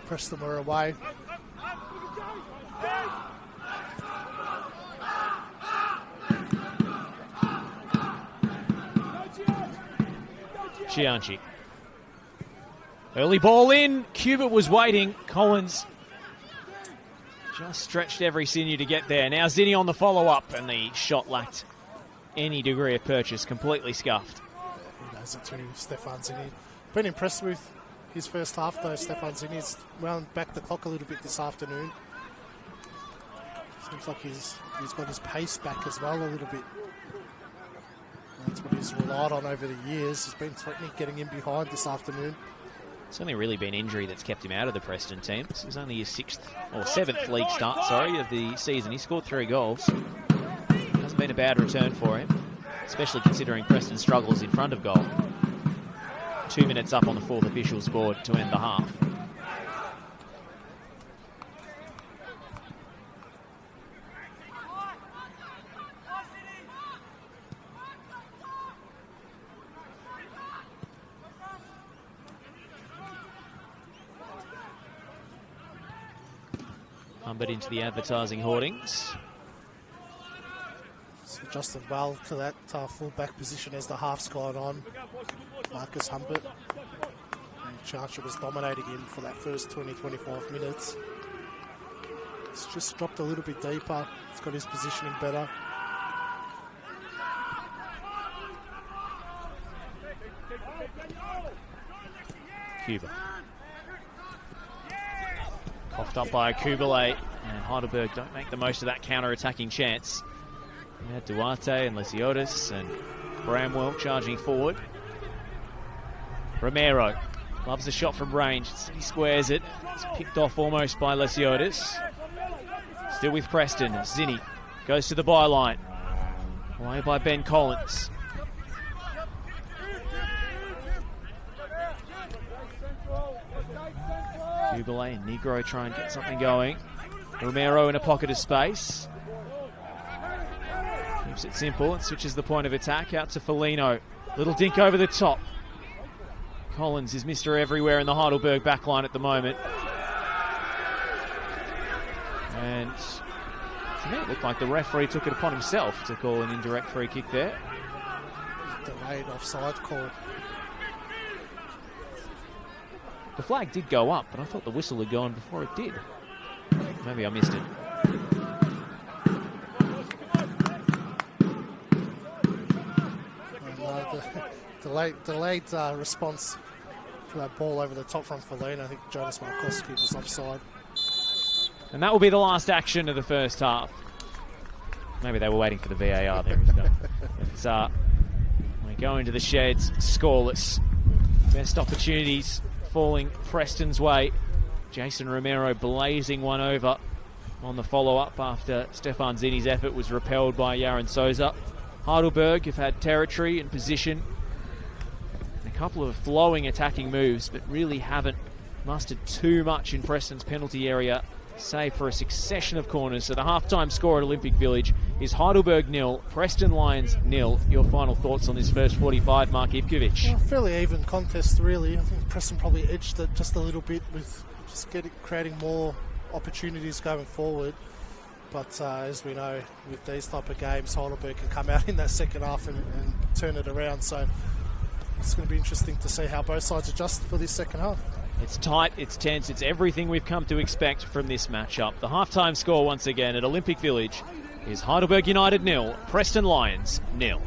Preston were away. Chianchi. Early ball in. Cuba was waiting. Collins just stretched every sinew to get there. Now Zinni on the follow-up, and the shot lacked any degree of purchase. Completely scuffed. He knows it too, Stefan Zinni. Been impressed with his first half, though. Stefan Zinni's wound back the clock a little bit this afternoon. Seems like he's got his pace back as well a little bit. That's what he's relied on over the years. He's been threatening getting in behind this afternoon. It's only really been injury that's kept him out of the Preston team. This is only his seventh league start, of the season. He scored 3 goals. Hasn't been a bad return for him, especially considering Preston's struggles in front of goal. 2 minutes up on the 4th official's board to end the half. Humbered into the advertising hoardings. It's adjusted well to that full-back position as the half's gone on. Marcus Humbert. And Charcher was dominating him for that first 20-25 minutes. It's just dropped a little bit deeper. It's got his positioning better. Cuba. Coughed up by Kubele, and Heidelberg don't make the most of that counter-attacking chance. Yeah, Duarte and Lesiotis and Bramwell charging forward. Romero loves the shot from range. He squares it. It's picked off almost by Lesiotis. Still with Preston. Zinni goes to the byline. Away by Ben Collins. Kubele and Negro try and get something going. Romero in a pocket of space. Keeps it simple and switches the point of attack out to Foligno. Little dink over the top. Collins is Mr. Everywhere in the Heidelberg backline at the moment. And to me it looked like the referee took it upon himself to call an indirect free kick there. Delayed offside call. The flag did go up, but I thought the whistle had gone before it did. Maybe I missed it. Delayed response to that ball over the top from Foligno. I think Jonas Markowski was offside. And that will be the last action of the first half. Maybe they were waiting for the VAR. There we go. But we go into the sheds scoreless. Best opportunities falling Preston's way. Jason Romero blazing one over on the follow-up after Stefan Zinni's effort was repelled by Yaron Souza. Heidelberg have had territory and position and a couple of flowing attacking moves, but really haven't mustered too much in Preston's penalty area, save for a succession of corners. So the half-time score at Olympic Village is Heidelberg 0, Preston Lions 0. Your final thoughts on this first 45, Mark Ivkovic? Well, fairly even contest, really. I think Preston probably edged it just a little bit with just creating more opportunities going forward. But as we know, with these type of games, Heidelberg can come out in that second half and turn it around. So it's going to be interesting to see how both sides adjust for this second half. It's tight, it's tense, it's everything we've come to expect from this matchup. The halftime score once again at Olympic Village is Heidelberg United 0, Preston Lions 0.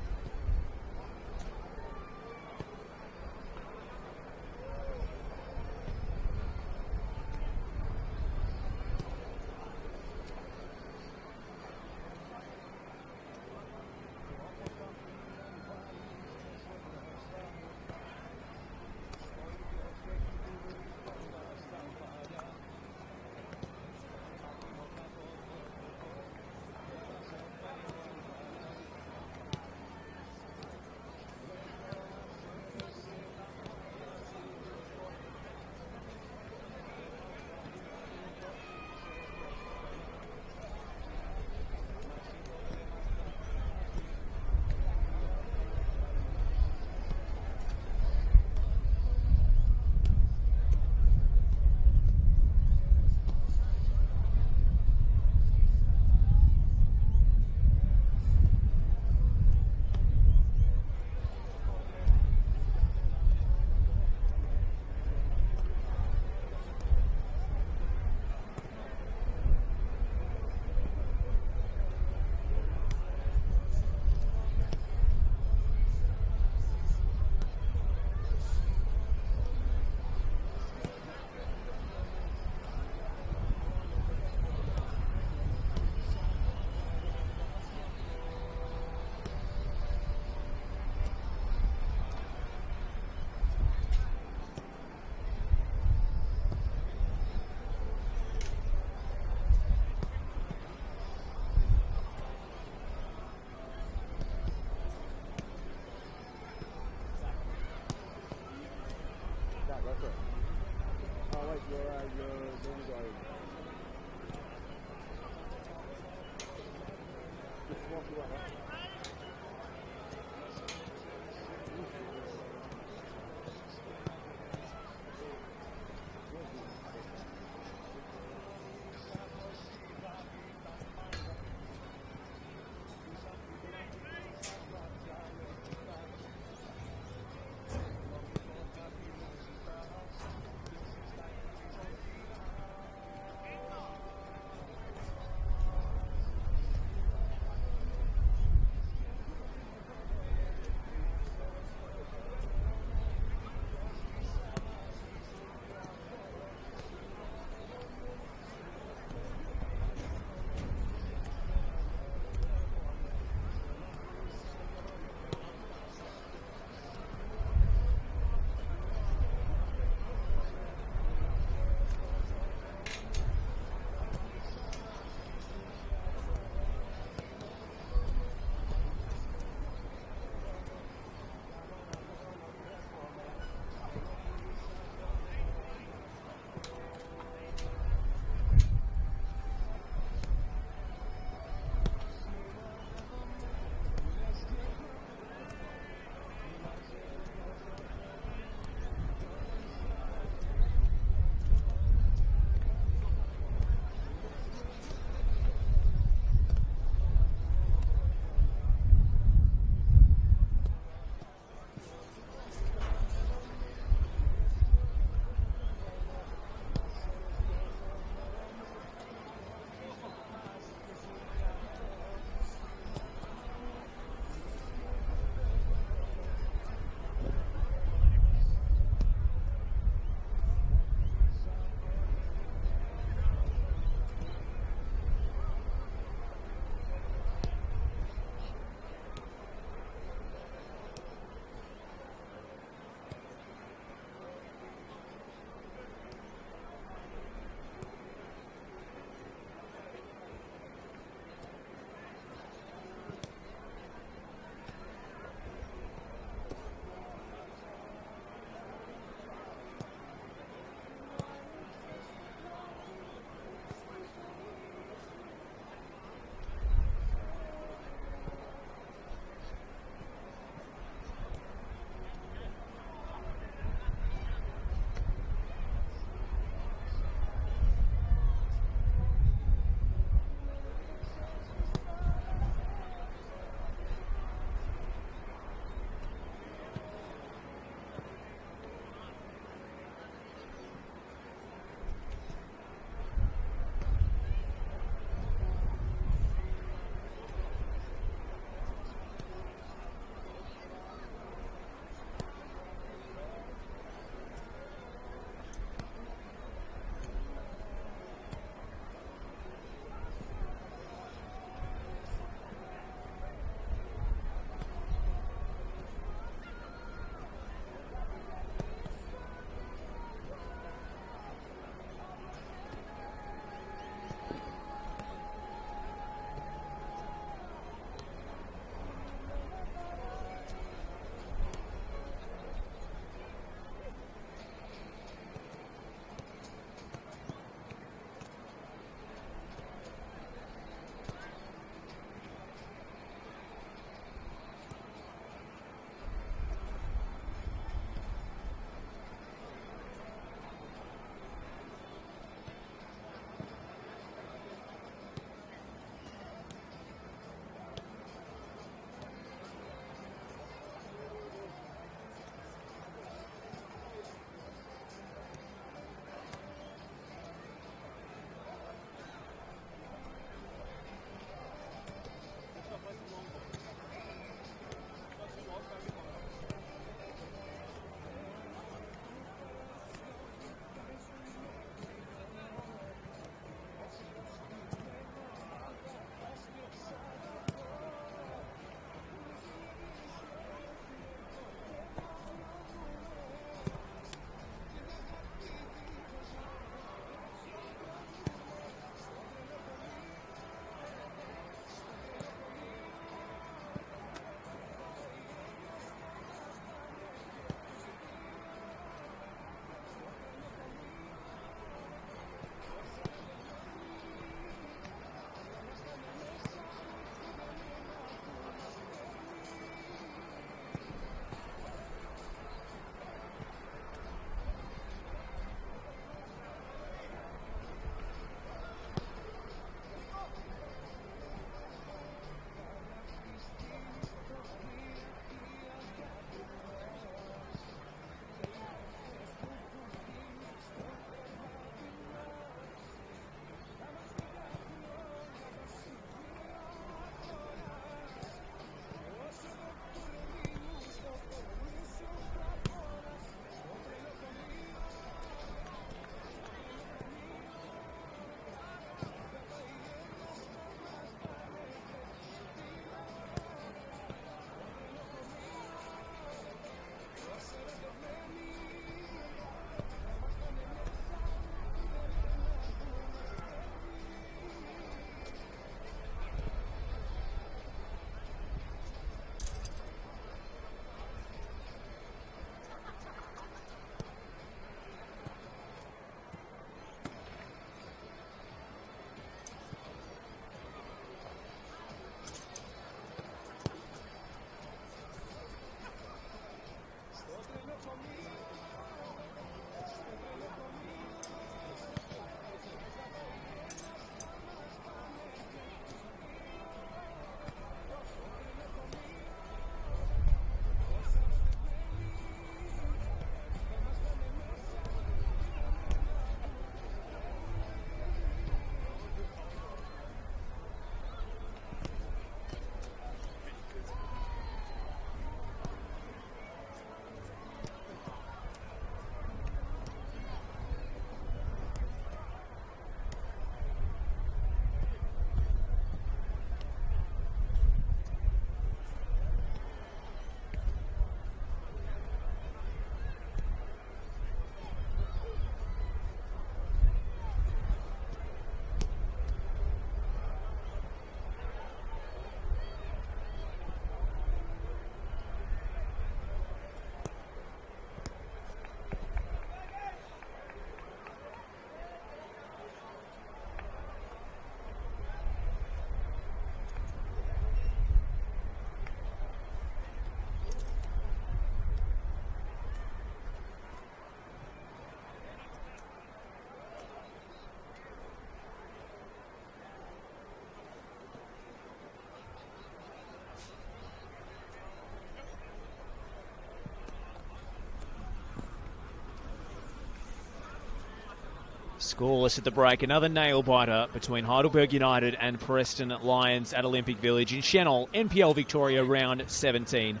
Scoreless at the break. Another nail-biter between Heidelberg United and Preston Lions at Olympic Village in Senol NPL Victoria round 17.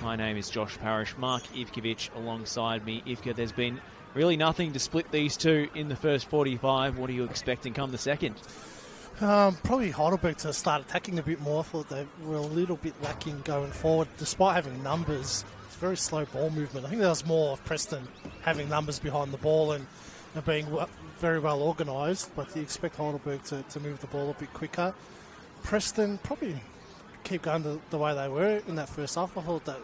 My name is Josh Parrish. Mark Ivkovic alongside me. Ivka, there's been really nothing to split these two in the first 45. What are you expecting come the second? Probably Heidelberg to start attacking a bit more. I thought they were a little bit lacking going forward, despite having numbers. It's very slow ball movement. I think there was more of Preston having numbers behind the ball and being very well organised, but you expect Heidelberg to move the ball a bit quicker. Preston probably keep going the way they were in that first half. I thought that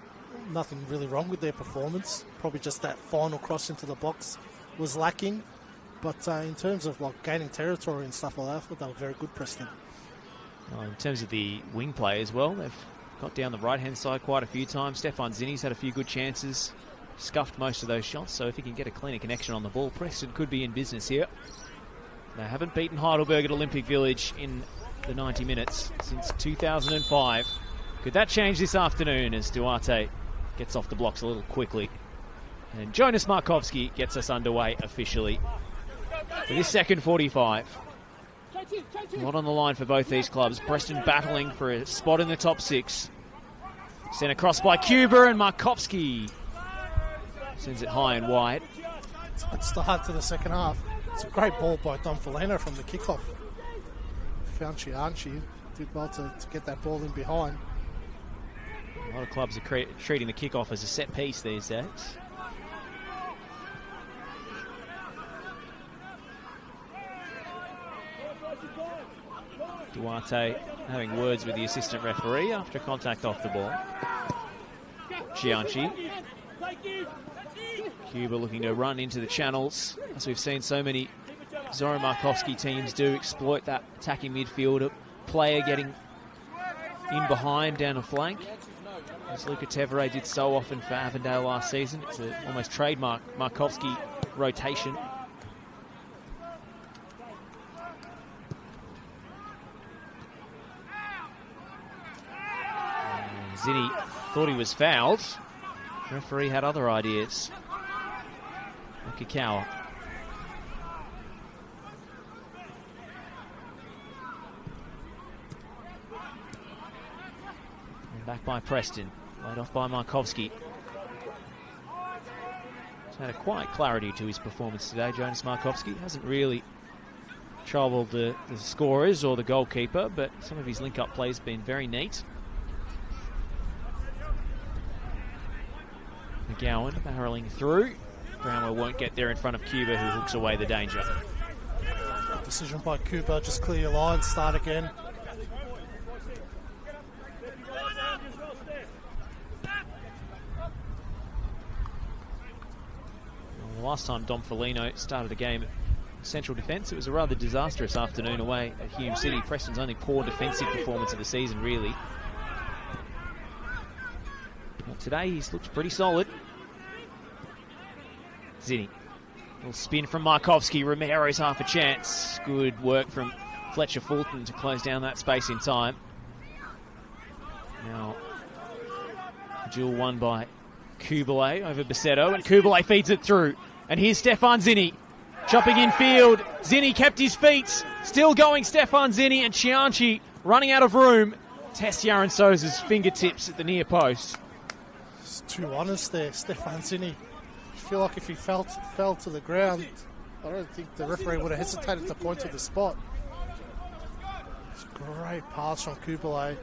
nothing really wrong with their performance. Probably just that final cross into the box was lacking. But in terms of like gaining territory and stuff like that, I thought they were very good, Preston. In terms of the wing play as well, they've got down the right-hand side quite a few times. Stefan Zinni's had a few good chances, scuffed most of those shots, so if he can get a cleaner connection on the ball, Preston could be in business here. They haven't beaten Heidelberg at Olympic Village in the 90 minutes since 2005. Could that change this afternoon as Duarte gets off the blocks a little quickly? And Jonas Markovski gets us underway officially for this second 45. A lot on the line for both these clubs. Preston battling for a spot in the top six. Sent across by Cuba, and Markovski sends it high and wide. It's the heart to the second half. It's a great ball by Don Felino from the kickoff. Found Chianchi, did well to get that ball in behind. A lot of clubs are treating the kickoff as a set piece these days. Duarte having words with the assistant referee after contact off the ball. Chianchi. Cuba looking to run into the channels, as we've seen so many Zoran Markovski teams do, exploit that attacking midfielder player getting in behind down a flank, as Luca Tevere did so often for Avondale last season. It's an almost trademark Markovski rotation. Zinni thought he was fouled. The referee had other ideas. Okikawa. And back by Preston. Laid off by Markovski. He's had a quiet clarity to his performance today, Jonas Markovski. Hasn't really troubled the scorers or the goalkeeper, but some of his link-up play has been very neat. McGowan barreling through. Brownwell won't get there in front of Cuba, who hooks away the danger. Decision by Cuba, just clear your line, start again. Well, the last time Dom Felino started a game at Central Defence, it was a rather disastrous afternoon away at Hume City. Preston's only poor defensive performance of the season, really. Well, today he's looked pretty solid. Zinni. Little spin from Markovski. Romero's half a chance. Good work from Fletcher Fulton to close down that space in time. Now, duel won by Kubalay over Basetto, and Kubalay feeds it through. And here's Stefan Zinni. Chopping in field. Zinni kept his feet. Still going, Stefan Zinni, and Chianchi running out of room. Test Yaron Souza's fingertips at the near post. It's too honest there, Stefan Zinni. I feel like if he fell to the ground, I don't think the referee would have hesitated to point to the spot. It's a great pass from Kubalay.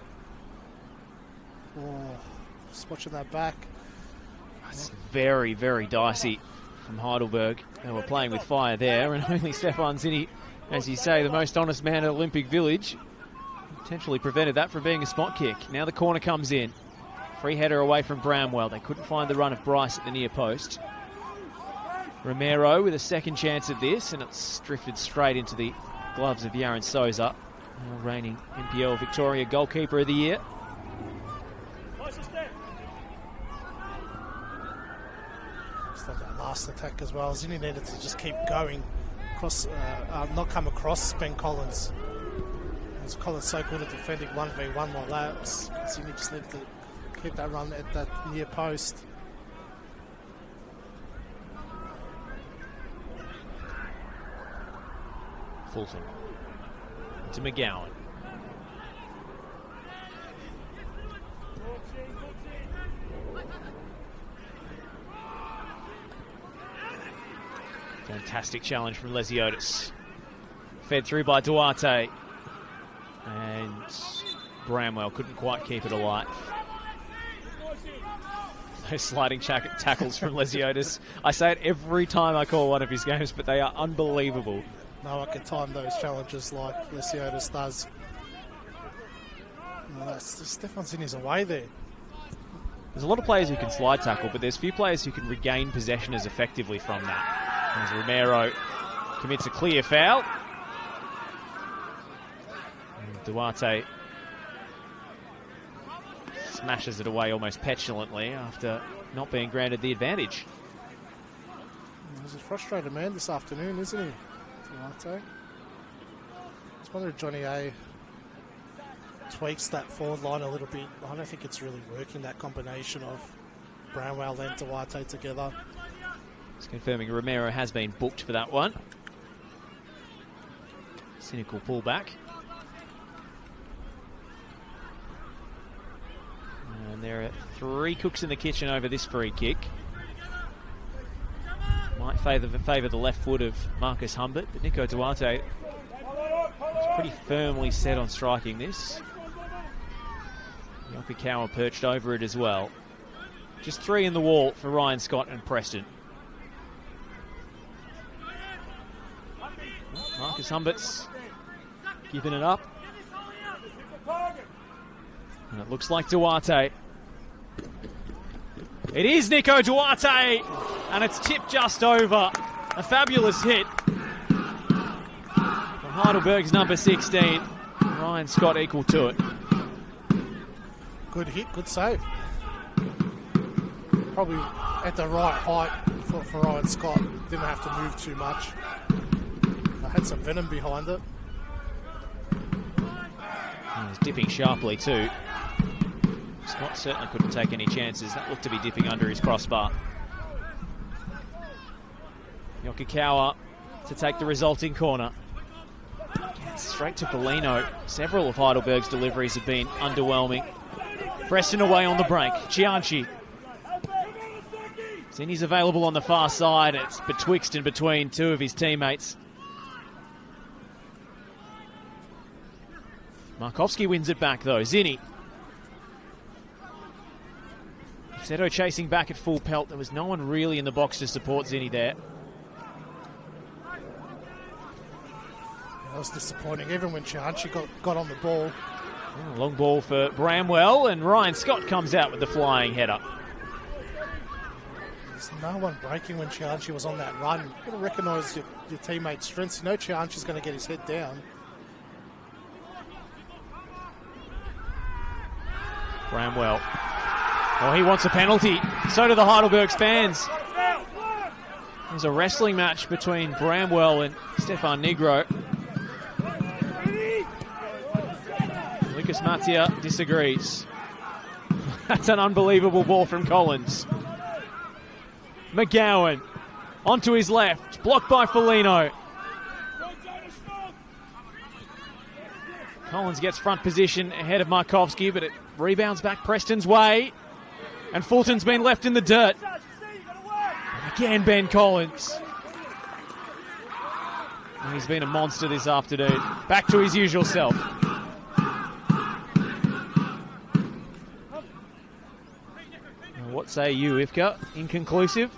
Oh, just watching that back. It's very, very dicey from Heidelberg. They were playing with fire there, and only Stefan Zinni, as you say, the most honest man at Olympic Village, potentially prevented that from being a spot kick. Now the corner comes in. Free header away from Bramwell. They couldn't find the run of Bryce at the near post. Romero with a second chance at this, and it's drifted straight into the gloves of Yaron Souza, reigning NPL Victoria Goalkeeper of the Year. Just on that last attack as well, Zinni needed to just keep going, not come across Ben Collins. Collins so good at defending 1v1 like that. Zinni just needed to keep that run at that near post. Fulton. To McGowan. Fantastic challenge from Lesiotis. Fed through by Duarte. And Bramwell couldn't quite keep it alive. Those sliding tackles from Lesiotis. I say it every time I call one of his games, but they are unbelievable. No one can time those challenges like Lesiotis does. Stefan's in his away there. There's a lot of players who can slide tackle, but there's few players who can regain possession as effectively from that. As Romero commits a clear foul. And Duarte smashes it away almost petulantly after not being granted the advantage. He's a frustrated man this afternoon, isn't he, Duarte? I just wonder if Johnny A tweaks that forward line a little bit. I don't think it's really working, that combination of Bramwell and Duarte together. It's confirming Romero has been booked for that one. Cynical pullback. And there are 3 cooks in the kitchen over this free kick. Might favour the left foot of Marcus Humbert, but Nico Duarte is pretty firmly set on striking this. Yokokawa perched over it as well. Just 3 in the wall for Ryan Scott and Preston. Marcus Humbert's giving it up. And it looks like Duarte. It is Nico Duarte! And it's tipped just over. A fabulous hit from Heidelberg's number 16. Ryan Scott equal to it. Good hit, good save. Probably at the right height for Ryan Scott. Didn't have to move too much. Had some venom behind it. He's dipping sharply too. Scott certainly couldn't take any chances. That looked to be dipping under his crossbar. Yokokawa to take the resulting corner. Straight to Foligno. Several of Heidelberg's deliveries have been underwhelming. Preston away on the break. Cianci. Zini's available on the far side. It's betwixt and between 2 of his teammates. Markovski wins it back though. Zini. Seto chasing back at full pelt. There was no one really in the box to support Zini there. That was disappointing, even when Cianci got on the ball. Oh, long ball for Bramwell, and Ryan Scott comes out with the flying header. There's no one breaking when Cianci was on that run. You've got to recognise your teammate's strengths. You know Cianci's going to get his head down. Bramwell. Oh, he wants a penalty. So do the Heidelberg fans. There's a wrestling match between Bramwell and Stefan Negro. Lucas Matia disagrees. That's an unbelievable ball from Collins. McGowan onto his left, blocked by Foligno. Collins gets front position ahead of Markovski, but it rebounds back Preston's way. And Fulton's been left in the dirt. And again, Ben Collins. And he's been a monster this afternoon. Back to his usual self. What say you, Ivka? Inconclusive?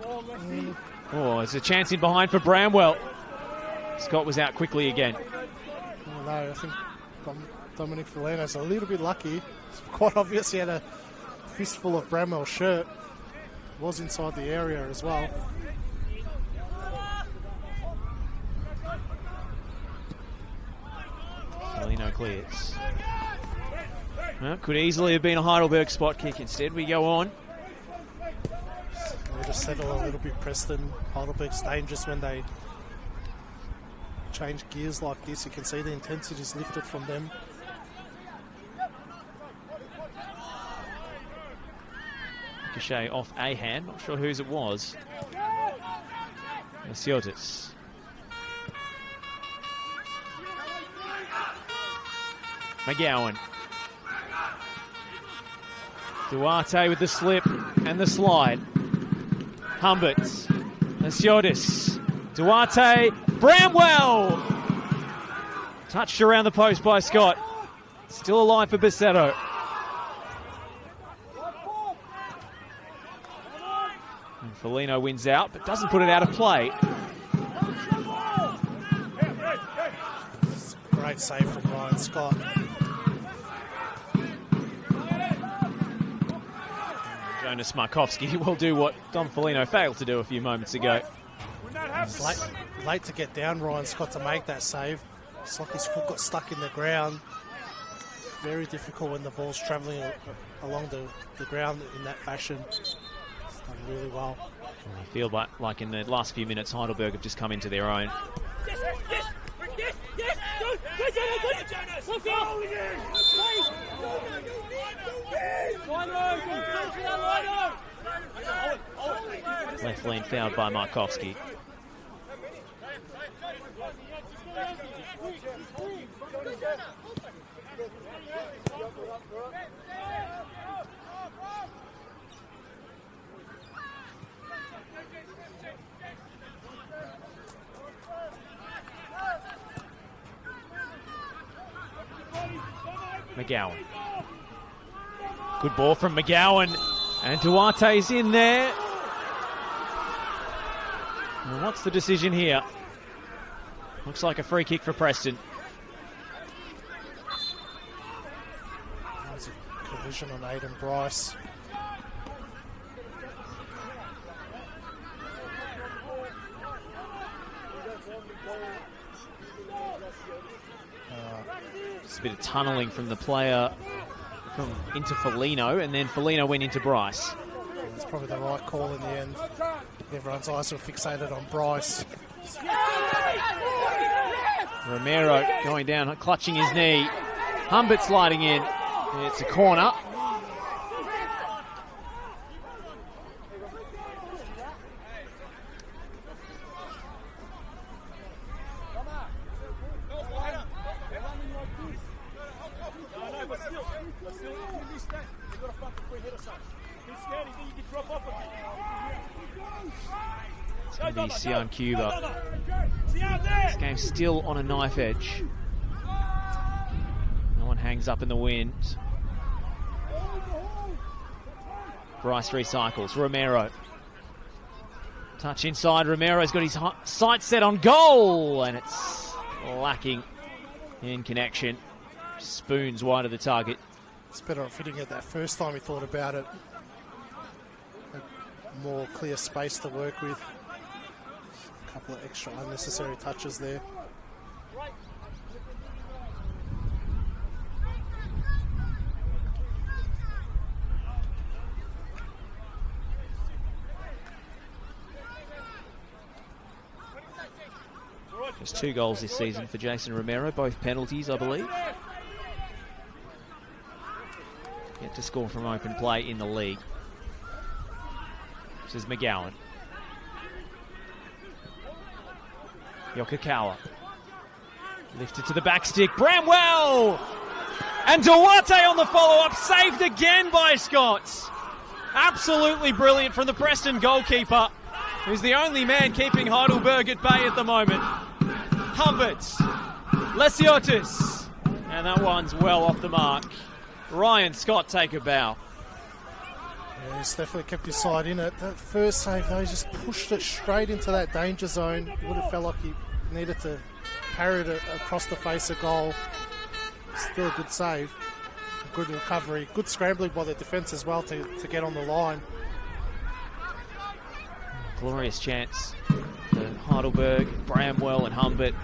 Oh, there's a chance in behind for Bramwell. Scott was out quickly again. Oh, no, I think Dominic Foligno's a little bit lucky. It's quite obvious he had a fistful of Bramwell's shirt. Was inside the area as well. Foligno clears. Well, could easily have been a Heidelberg spot kick. Instead, we go on. They just settle a little bit, Preston. Heidelberg's dangerous when they change gears like this. You can see the intensity is lifted from them. Ricochet off a hand. Not sure whose it was. Lesiotis. McGowan. Duarte with the slip and the slide. Humbert. Nasiotis. Duarte. Bramwell. Touched around the post by Scott. Still alive for Besetto. And Foligno wins out, but doesn't put it out of play. Great save from Ryan Scott. Jonas Markovski will do what Dom Foligno failed to do a few moments ago. Late to get down, Ryan Scott, to make that save. It's like his foot got stuck in the ground. Very difficult when the ball's travelling along the ground in that fashion. It's done really well. I feel like in the last few minutes, Heidelberg have just come into their own. Left lane fouled by Markovski. McGowan. Good ball from McGowan. And Duarte's in there. And what's the decision here? Looks like a free kick for Preston. There's a collision on Aiden Bryce. Just a bit of tunnelling from the player into Foligno, and then Foligno went into Bryce. It's probably the right call in the end. Everyone's eyes were fixated on Bryce. Romero going down, clutching his knee. Humbert sliding in. It's a corner. It's going to be Sion Cuba. This game's still on a knife edge. No one hangs up in the wind. Bryce recycles. Romero. Touch inside. Romero's got his sights set on goal, and it's lacking in connection. Spoons wide of the target. It's better off hitting it that first time he thought about it. More clear space to work with. A couple of extra unnecessary touches there. Just 2 goals this season for Jason Romero, both penalties, I believe. Yet to score from open play in the league. This is McGowan. Yokokawa. Lifted to the back stick. Bramwell! And Duarte on the follow-up. Saved again by Scott. Absolutely brilliant from the Preston goalkeeper, who's the only man keeping Heidelberg at bay at the moment. Humbert. Lesiotis. And that one's well off the mark. Ryan Scott take a bow. Yeah, he's definitely kept his side in it. That first save, though, he just pushed it straight into that danger zone. It would have felt like he needed to parry it across the face of goal. Still a good save. Good recovery. Good scrambling by the defence as well to get on the line. Glorious chance for Heidelberg, Bramwell and Humbert.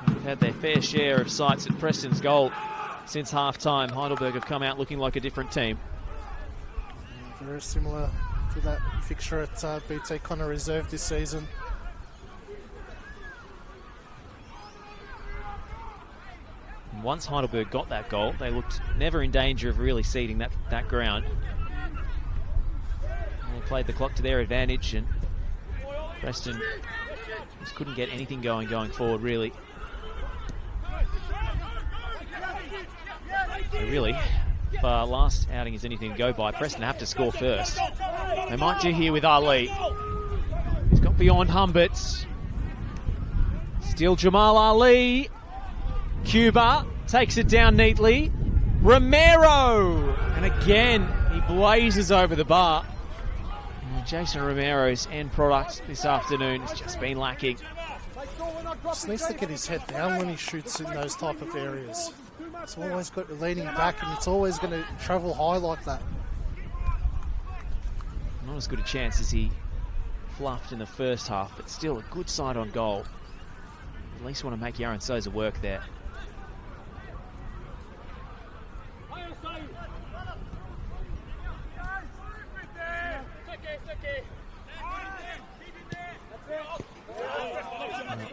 They've had their fair share of sights at Preston's goal since half-time. Heidelberg have come out looking like a different team. Yeah, very similar to that fixture at BT Connor Reserve this season. And once Heidelberg got that goal, they looked never in danger of really ceding that ground. And they played the clock to their advantage, and Preston just couldn't get anything going forward, really. So really, if last outing is anything to go by, Preston have to score first. They might do here with Ali. He's got beyond Humberts. Still Jamal Ali. Cuba takes it down neatly. Romero! And again, he blazes over the bar. And Jason Romero's end product this afternoon has just been lacking. Just needs to get his head down when he shoots in those type of areas. It's always got leaning back, and it's always going to travel high like that. Not as good a chance as he fluffed in the first half, but still a good side on goal. At least want to make Yaron Souza work there.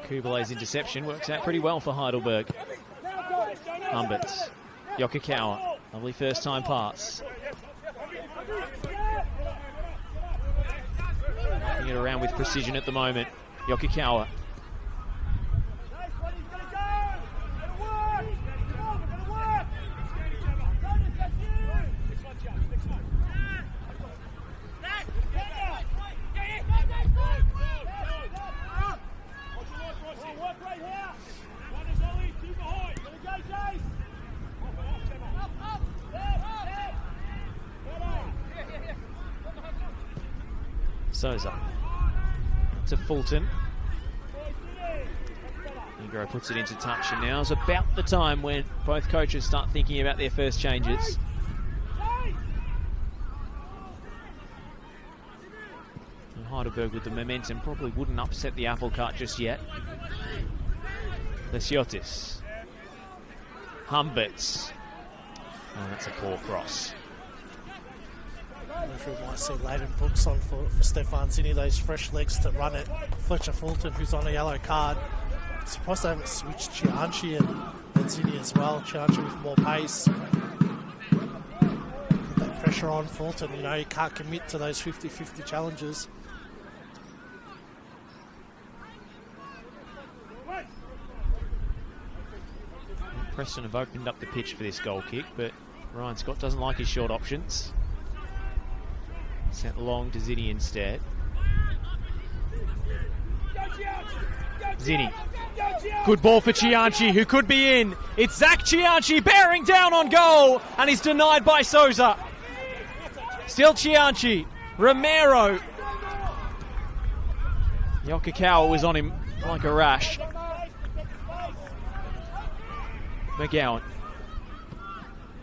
Kubelay's interception works out pretty well for Heidelberg. Humberts, Yokokawa, lovely first time pass. Knocking it around with precision at the moment. Yokokawa. Souza to Fulton. Negro puts it into touch, and now's about the time when both coaches start thinking about their first changes. And Heidelberg with the momentum probably wouldn't upset the apple cart just yet. Lesiotis. Humberts. Oh, that's a poor cross. I don't know if we might see Leighton Brooks on for Stefan Zinni, those fresh legs to run it. Fletcher Fulton, who's on a yellow card. I'm surprised they haven't switched Chianchi and Zinni as well. Chianchi with more pace. Put that pressure on Fulton, you know, he can't commit to those 50-50 challenges. Preston have opened up the pitch for this goal kick, but Ryan Scott doesn't like his short options. Sent long to Zinni instead. Zinni. Good ball for Chianchi, who could be in. It's Zach Chianchi bearing down on goal, and he's denied by Souza. Still Chianchi. Romero. Yokokawa was on him like a rash. McGowan.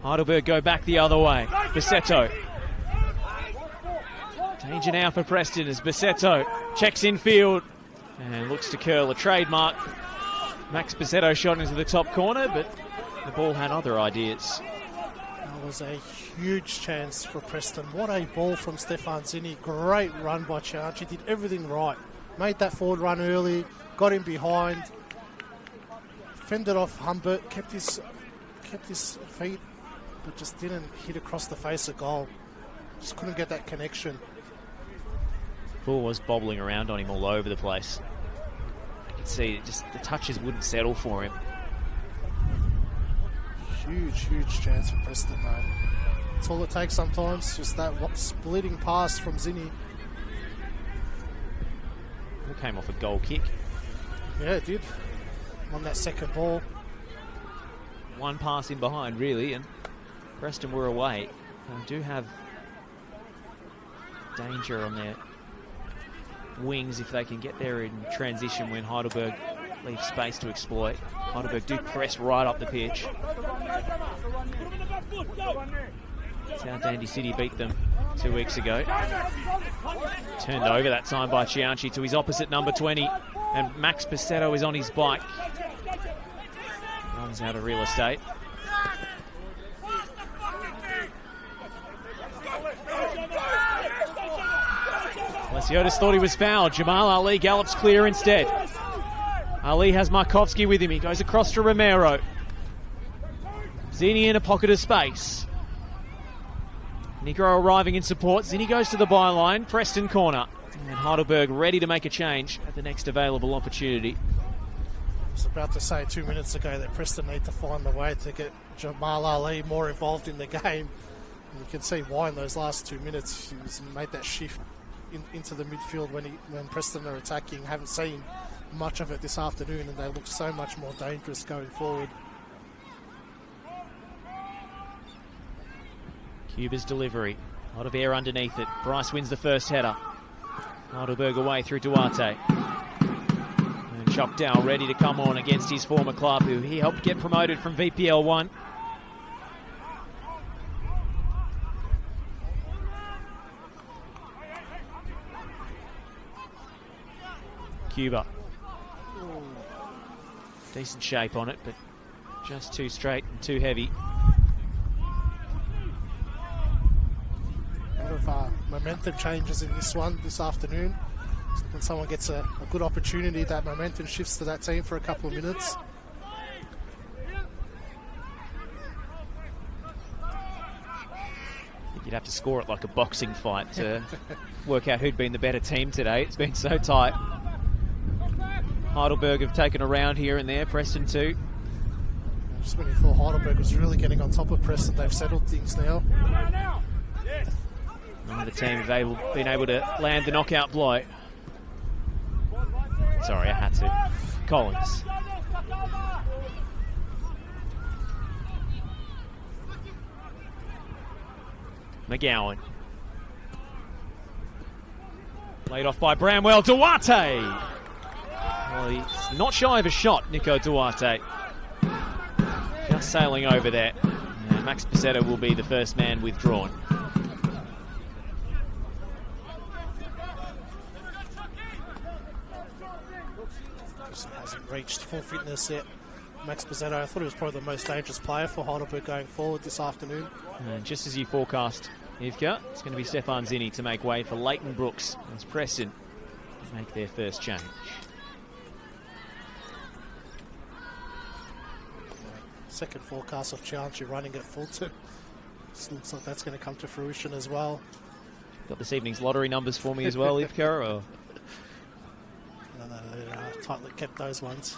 Heidelberg go back the other way. Bassetto. Danger now for Preston as Bassetto checks in field and looks to curl a trademark. Max Bassetto shot into the top corner, but the ball had other ideas. That was a huge chance for Preston. What a ball from Stefan Zinni. Great run by Chianchi. Did everything right. Made that forward run early, got him behind, fended off Humbert, kept his feet, but just didn't hit across the face of goal. Just couldn't get that connection. Ball was bobbling around on him all over the place. You can see just the touches wouldn't settle for him. Huge chance for Preston, though. That's all it takes sometimes, just that splitting pass from Zinni. It came off a goal kick. Yeah, it did. On that second ball. One pass in behind, really, and Preston were away. They do have danger on their wings if they can get there in transition when Heidelberg leaves space to exploit. Heidelberg do press right up the pitch. That's how Dandy City beat them 2 weeks ago. Turned over that time by Chianchi to his opposite number 20, and Max Bassetto is on his bike. Runs out of real estate. Lesiotis thought he was fouled. Jamal Ali gallops clear instead. Ali has Markovsky with him. He goes across to Romero. Zinni in a pocket of space. Negro arriving in support. Zinni goes to the byline. Preston corner. And Heidelberg ready to make a change at the next available opportunity. was about to say 2 minutes ago that Preston need to find the way to get Jamal Ali more involved in the game. And you can see why in those last 2 minutes he's made that shift into the midfield when Preston are attacking. Haven't seen much of it this afternoon, and they look so much more dangerous going forward. Cuba's delivery, a lot of air underneath it. Bryce wins the first header. Heidelberg away through Duarte. And Chocdow ready to come on against his former club, who he helped get promoted from VPL 1. Cuba. Decent shape on it, but just too straight and too heavy. A lot of momentum changes in this afternoon. So when someone gets a good opportunity, that momentum shifts to that team for a couple of minutes. You'd have to score it like a boxing fight to work out who'd been the better team today. It's been so tight. Heidelberg have taken a round here and there, Preston too. Just when you thought Heidelberg was really getting on top of Preston, they've settled things now. And the team have been able to land the knockout blow. Sorry, I had to. Collins. McGowan. Laid off by Bramwell. Duarte! Well, he's not shy of a shot, Nico Duarte. Just sailing over there. And Max Pacetta will be the first man withdrawn. Hasn't reached full fitness yet. Max Pacetta, I thought he was probably the most dangerous player for Heidelberg going forward this afternoon. And just as you forecast, Ivka, it's going to be Stefan Zinni to make way for Leighton Brooks as Preston make their first change. Second forecast of Chianchi running at Fulton. This looks like that's going to come to fruition as well. Got this evening's lottery numbers for me as well, Ivka? Or? No, they're tightly kept those ones.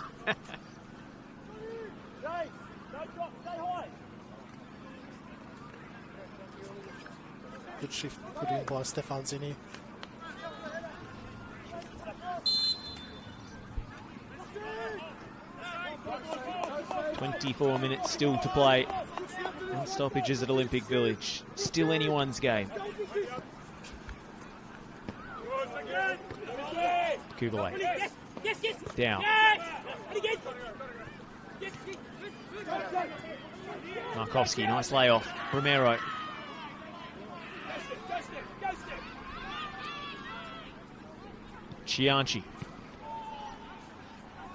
Good shift put in by Stefan Zinni. .24 minutes still to play. And stoppages at Olympic Village. Still anyone's game. Kubalay. Down. Markovsky, nice layoff. Romero. Chianchi.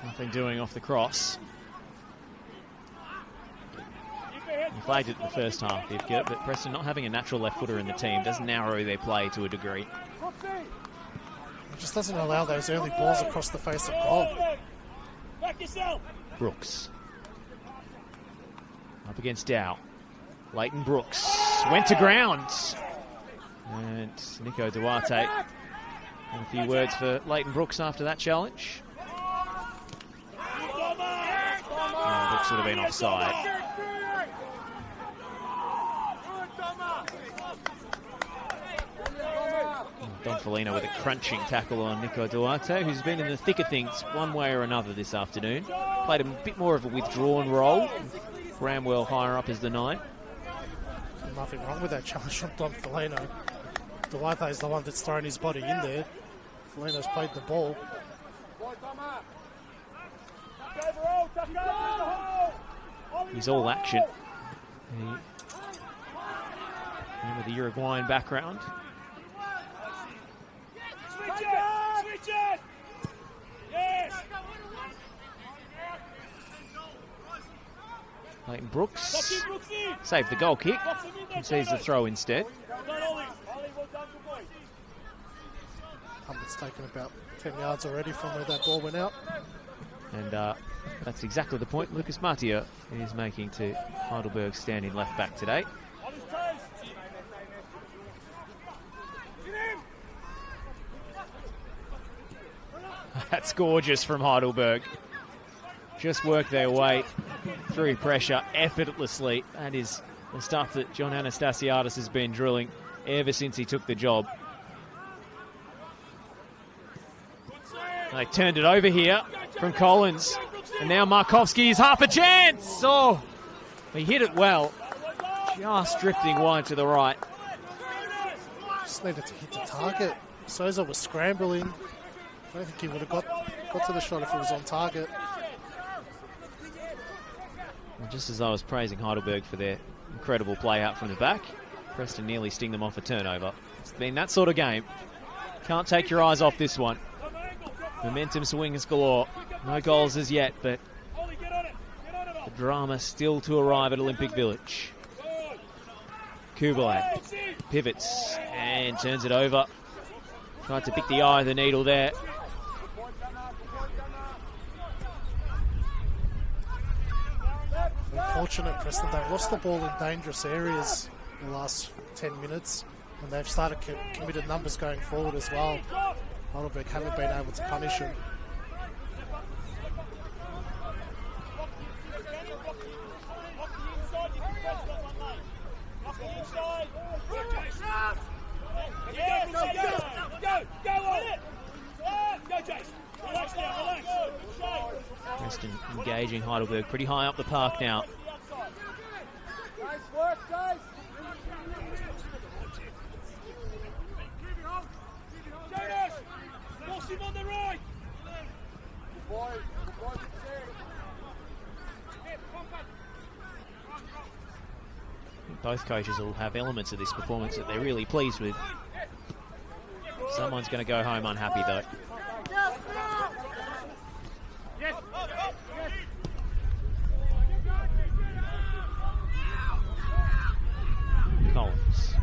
Nothing doing off the cross. He flagged it in the first half, Ivka, but Preston not having a natural left footer in the team does narrow their play to a degree. It just doesn't allow those early balls across the face of goal. Brooks. Up against Dow. Leighton Brooks went to ground. And Nico Duarte. And a few words for Leighton Brooks after that challenge. Brooks would have been offside. Don Felino with a crunching tackle on Nico Duarte, who's been in the thick of things one way or another this afternoon. Played a bit more of a withdrawn role. Bramwell higher up as the 9. Nothing wrong with that challenge from Don Felino. Duarte is the one that's thrown his body in there. Felino's played the ball. He's all action. And with the Uruguayan background. Leighton Brooks saved the goal kick and sees the throw instead. It's taken about 10 yards already from where that ball went out. And that's exactly the point Lucas Matia is making to Heidelberg's standing left back today. That's gorgeous from Heidelberg. just work their way through pressure effortlessly. That is the stuff that John Anastasiadis has been drilling ever since he took the job. They turned it over here from Collins. And now Markovsky is half a chance. Oh, he hit it well. Just drifting wide to the right. Just needed to hit the target. Souza was scrambling. I don't think he would have got to the shot if it was on target. And just as I was praising Heidelberg for their incredible play out from the back, Preston nearly sting them off a turnover. It's been that sort of game. Can't take your eyes off this one. Momentum swings galore. No goals as yet, but the drama still to arrive at Olympic Village. Kubalak pivots and turns it over. Tried to pick the eye of the needle there. Unfortunate, Preston. They've lost the ball in dangerous areas in the last 10 minutes, and they've started committed numbers going forward as well. Heidelberg haven't been able to punish him. Preston engaging Heidelberg pretty high up the park now. Nice work, guys. Force him on the right. Good boy. Good boy. Both coaches will have elements of this performance that they're really pleased with. Someone's going to go home unhappy though. Collins.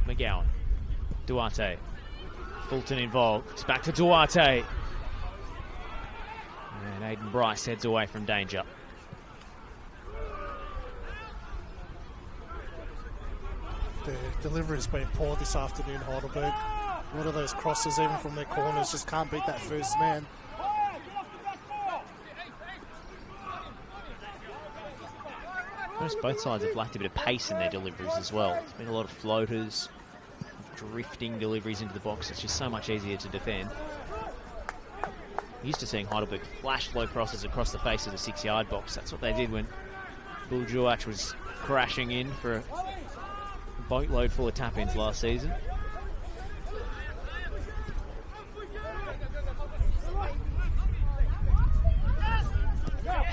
McGowan. Duarte. Fulton involved. It's back to Duarte. And Aiden Bryce heads away from danger. The delivery's been poor this afternoon, Heidelberg. What are those crosses, even from their corners, just can't beat that first man. Both sides have lacked a bit of pace in their deliveries as well. There's been a lot of floaters, drifting deliveries into the box. It's just so much easier to defend. Used to seeing Heidelberg flash flow crosses across the face of the 6-yard box. That's what they did when Buljuach was crashing in for a boatload full of tap-ins last season.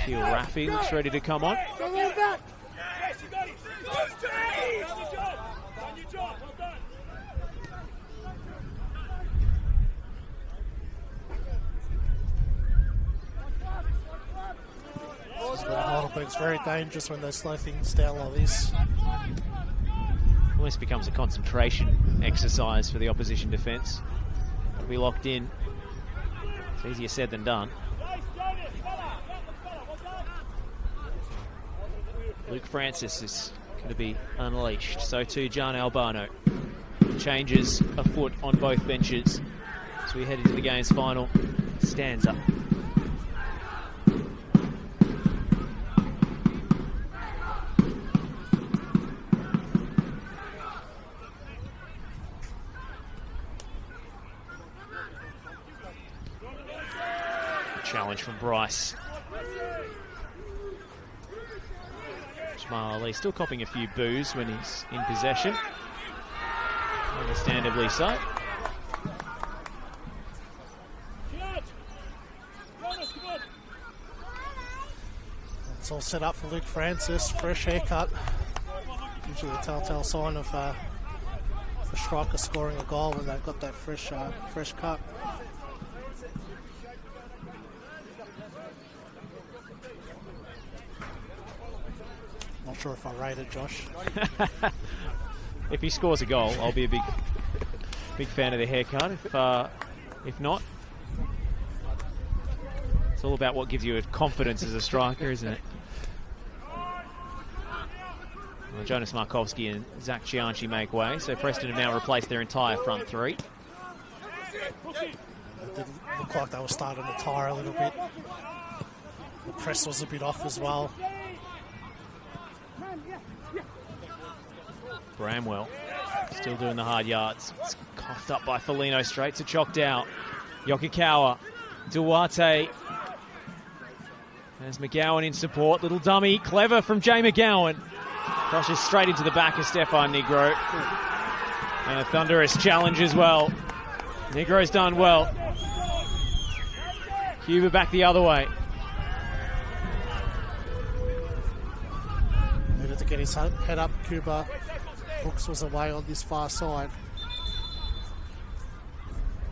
Keel Raffi looks ready to come on. Yes, you got it. Done your job. Done your job. Well done. Heidelberg's very dangerous when they slow things down like this. Almost becomes a concentration exercise for the opposition defence. Got to be locked in. It's easier said than done. Luke Francis is going to be unleashed. So too John Albano. Changes afoot on both benches as we head into the game's final stanza. Challenge from Bryce. Jamal Ali still copping a few boos when he's in possession. Understandably so. It's all set up for Luke Francis. Fresh haircut. Usually a telltale sign of a striker scoring a goal when they've got that fresh cut. Not sure if I rate it, Josh. If he scores a goal, I'll be a big fan of the haircut. If not, it's all about what gives you a confidence as a striker, isn't it? Well, Jonas Markovsky and Zach Cianci make way, so Preston have now replaced their entire front three. It did look like they were starting to tire a little bit. The press was a bit off as well. Bramwell still doing the hard yards. It's coughed up by Foligno, straight to Choctaw. Yokokawa, Duarte. There's McGowan in support. Little dummy, clever from Jay McGowan. Crosses straight into the back of Stefan Negro. And a thunderous challenge as well. Negro's done well. Cuba back the other way. Needed to get his head up, Cuba. Brooks was away on this far side.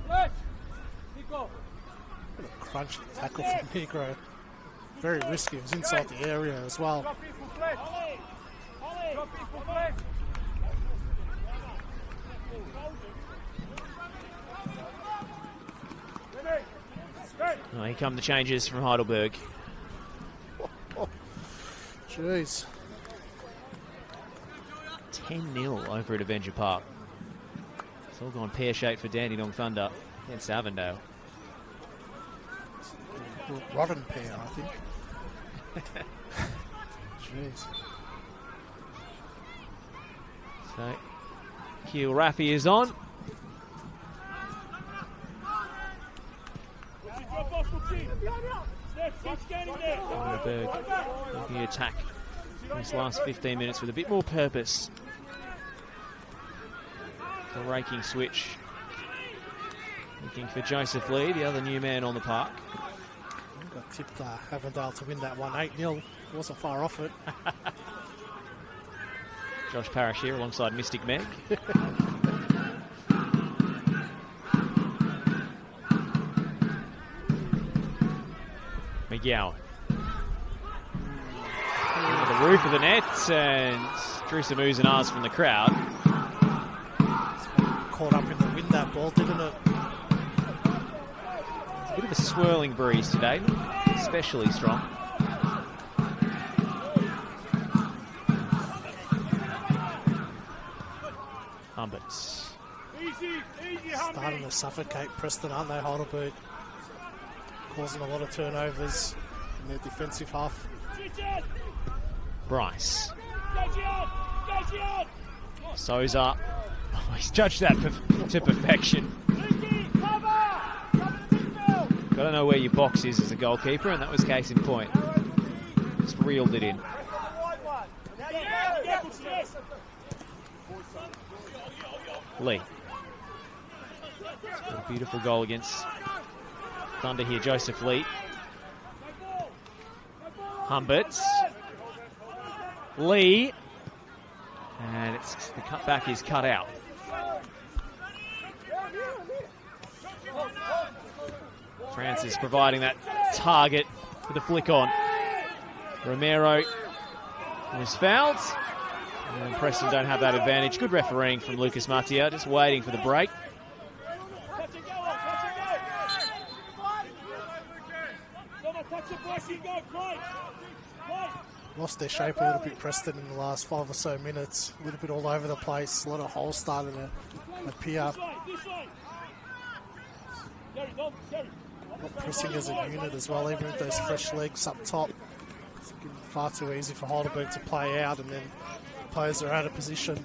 What a crunch tackle from Negro. Very risky. It was inside the area as well. Oh, here come the changes from Heidelberg. Jeez. 10-0 over at Avenger Park. It's all gone pear-shaped for Dandenong Thunder against Avondale. Rotten pair, I think. Jeez. So, Keel Raffi is on. Heidelberg looking to attack these last 15 minutes with a bit more purpose. The raking switch. Looking for Joseph Lee, the other new man on the park. Got tipped Avondale to win that one 8-0. Wasn't far off it. Josh Parrish here alongside Mystic Meg. McGowan. Over the roof of the net and drew some oohs and ahs from the crowd. Caught up in the wind, that ball, didn't it? A bit of a swirling breeze today, especially strong. Humberts. Starting to suffocate Preston, aren't they, Heidelberg? Causing a lot of turnovers in their defensive half. Bryce. Souza. Oh, he's judged that to perfection. Got to know where your box is as a goalkeeper, and that was case in point. Just reeled it in. Lee. A beautiful goal against Thunder here, Joseph Lee. Humberts. Lee. And the cutback is cut out. Francis providing that target for the flick on. Romero was fouled. And Preston don't have that advantage. Good refereeing from Lucas Matia, just waiting for the break. Lost their shape a little bit, Preston, in the last 5 or so minutes. A little bit all over the place. A lot of holes starting to appear. Not pressing as a unit as well, even with those fresh legs up top. It's far too easy for Heidelberg to play out, and then players are out of position.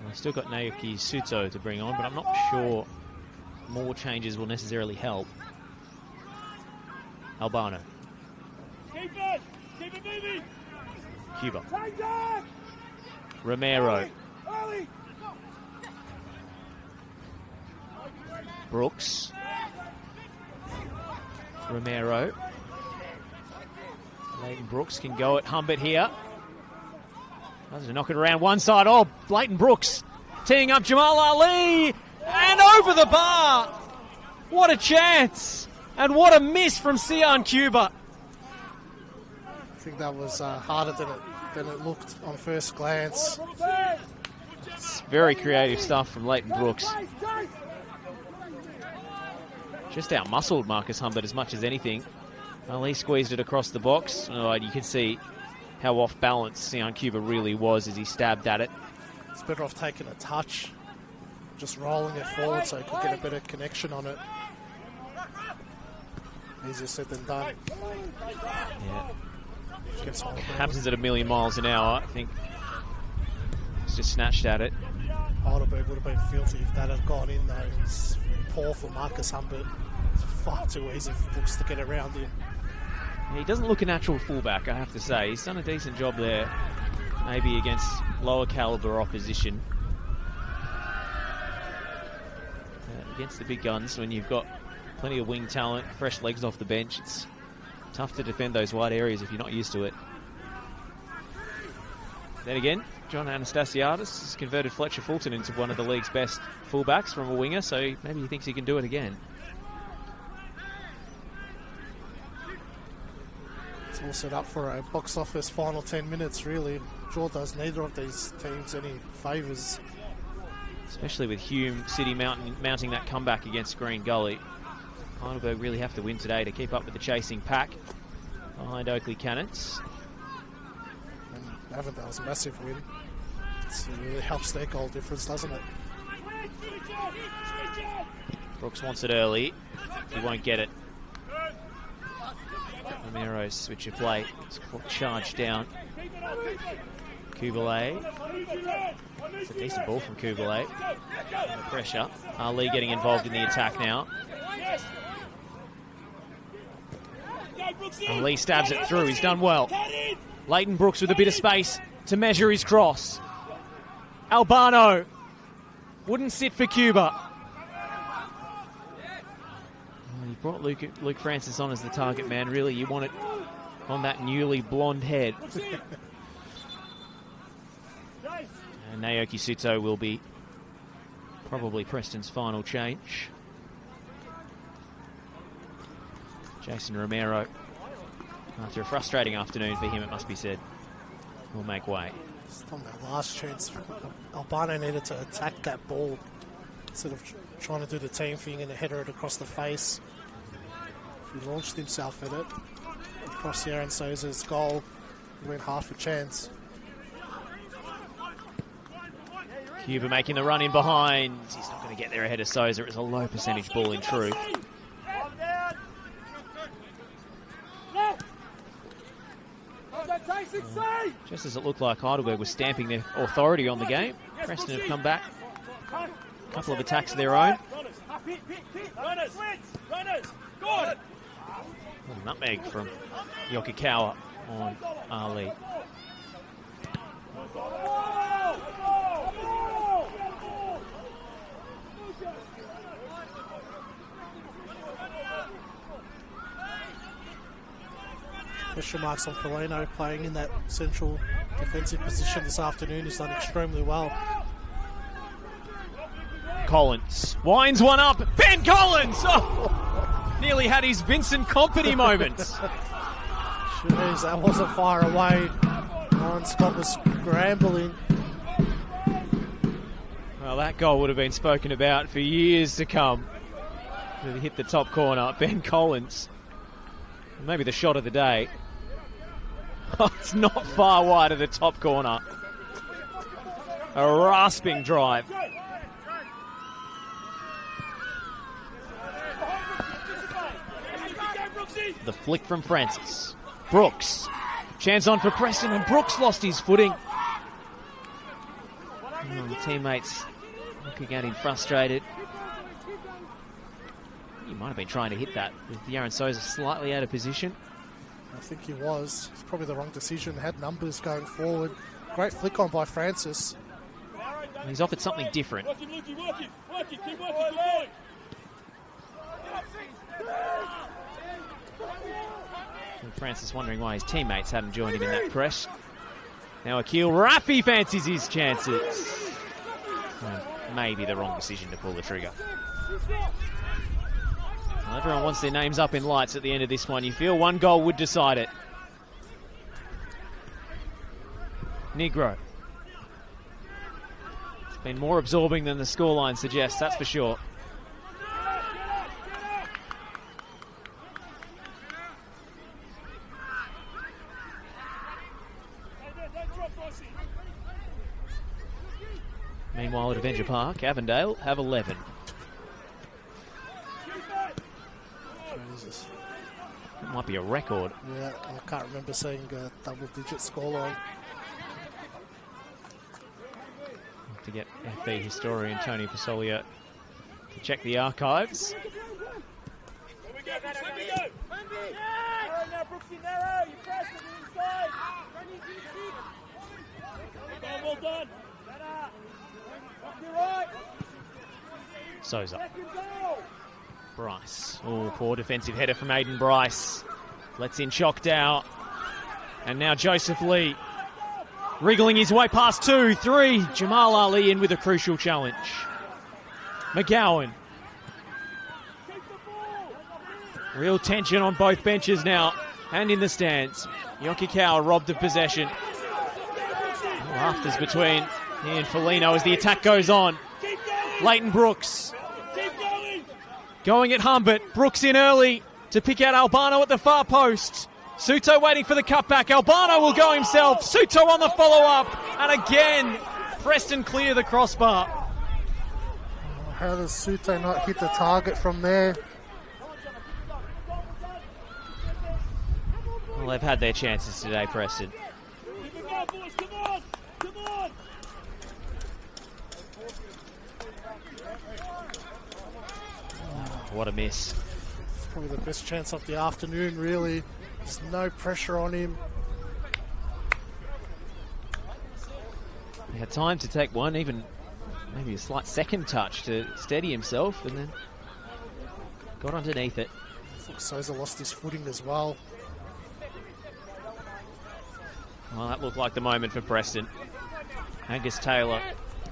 We've still got Naoki Suto to bring on, but I'm not sure more changes will necessarily help. Albano. Keep it moving. Cuba. Romero. Brooks. Romero. Leighton Brooks can go at Humbert here. Does knock it around one side. Oh, Leighton Brooks teeing up Jamal Ali. And over the bar. What a chance. And what a miss from Sion Cuba. I think that was harder than it looked on first glance. It's very creative stuff from Leighton Brooks. Just out-muscled Marcus Humbert as much as anything. Ali squeezed it across the box. Oh, you can see how off balance Sion Cuba really was as he stabbed at it. It's better off taking a touch just rolling it forward so he could get a better connection on it. Easier said than done. Yeah. Gets Heidelberg. Happens at a million miles an hour, I think. He's just snatched at it. Heidelberg would have been filthy if that had gone in, though. It's poor for Marcus Humbert. It's far too easy for Brooks to get around him. He doesn't look a natural fullback, I have to say. He's done a decent job there, maybe against lower caliber opposition. Against the big guns, when you've got plenty of wing talent, fresh legs off the bench, it's tough to defend those wide areas if you're not used to it. Then again, John Anastasiadis has converted Fletcher Fulton into one of the league's best fullbacks from a winger, so maybe he thinks he can do it again. It's all set up for a box office final 10 minutes, really. Sure does neither of these teams any favours. Especially with Hume City mounting that comeback against Green Gully. Heidelberg really have to win today to keep up with the chasing pack behind Oakley Cannons. And Avondale was a massive win. It really helps their goal difference, doesn't it? Brooks wants it early. He won't get it. Romero's switch of play. It's charged down. Kubalay. It's a decent ball from Kubalay. Under pressure. Ali getting involved in the attack now. Ali stabs it through. He's done well. Leighton Brooks with a bit of space to measure his cross. Albano wouldn't sit for Cuba. He brought Luke Francis on as the target man. Really, you want it on that newly blonde head. And Naoki Suto will be probably Preston's final change. Jason Romero, after a frustrating afternoon for him, it must be said, will make way. Just on that last chance, Albano needed to attack that ball instead of trying to do the team thing and header it across the face. If he launched himself at it, across the Aaron Souza's goal, he went half a chance. Cuba making the run in behind. He's not going to get there ahead of Souza. It's a low percentage ball in truth. Just as it looked like Heidelberg was stamping their authority on the game, Preston have come back. A couple of attacks of their own. A nutmeg from Yokokawa on Ali. Question marks on Felino playing in that central defensive position this afternoon. He's done extremely well. Collins winds one up. Ben Collins! Oh, nearly had his Vincent Kompany moment. Jeez, that wasn't far away. Ryan Scott was scrambling. Well, that goal would have been spoken about for years to come. He hit the top corner. Ben Collins. Maybe the shot of the day. Oh, it's not far wide of the top corner. A rasping drive. The flick from Francis. Brooks. Chance on for Preston, and Brooks lost his footing. Oh, teammates looking at him frustrated. He might have been trying to hit that with Yaron Souza slightly out of position. I think he was. It's probably the wrong decision. Had numbers going forward. Great flick on by Francis. And he's offered something different. Work it, keep working. And Francis wondering why his teammates hadn't joined him in that press. Now Akil Rafi fancies his chances. Maybe the wrong decision to pull the trigger. Well, everyone wants their names up in lights at the end of this one. You feel one goal would decide it. Negro. It's been more absorbing than the scoreline suggests, that's for sure. Meanwhile, at Avenger Park, Avondale have 11. Jesus. It might be a record. Yeah, I can't remember seeing a double-digit scoreline. To get FB historian Tony Pasolio to check the archives. Here we go, Brooks, here we go. Narrow now, Brooksy, narrow. You press to the inside. Well done. Up your right. Souza. Second goal. Bryce. Oh, poor defensive header from Aiden Bryce. Lets in Choctaw. And now Joseph Lee. Wriggling his way past 2, 3. Jamal Ali in with a crucial challenge. McGowan. Real tension on both benches now. And in the stands. Yokikawa robbed of possession. Rafters between he and Foligno as the attack goes on. Leighton Brooks. Going at Humbert. Brooks in early to pick out Albano at the far post. Suto waiting for the cutback. Albano will go himself. Suto on the follow-up. And again, Preston clear the crossbar. How does Suto not hit the target from there? Well, they've had their chances today, Preston. What a miss. Probably the best chance of the afternoon, really. There's no pressure on him. He had time to take one, even maybe a slight second touch to steady himself, and then got underneath it. Looks Souza lost his footing as well. Well, that looked like the moment for Preston. Angus Taylor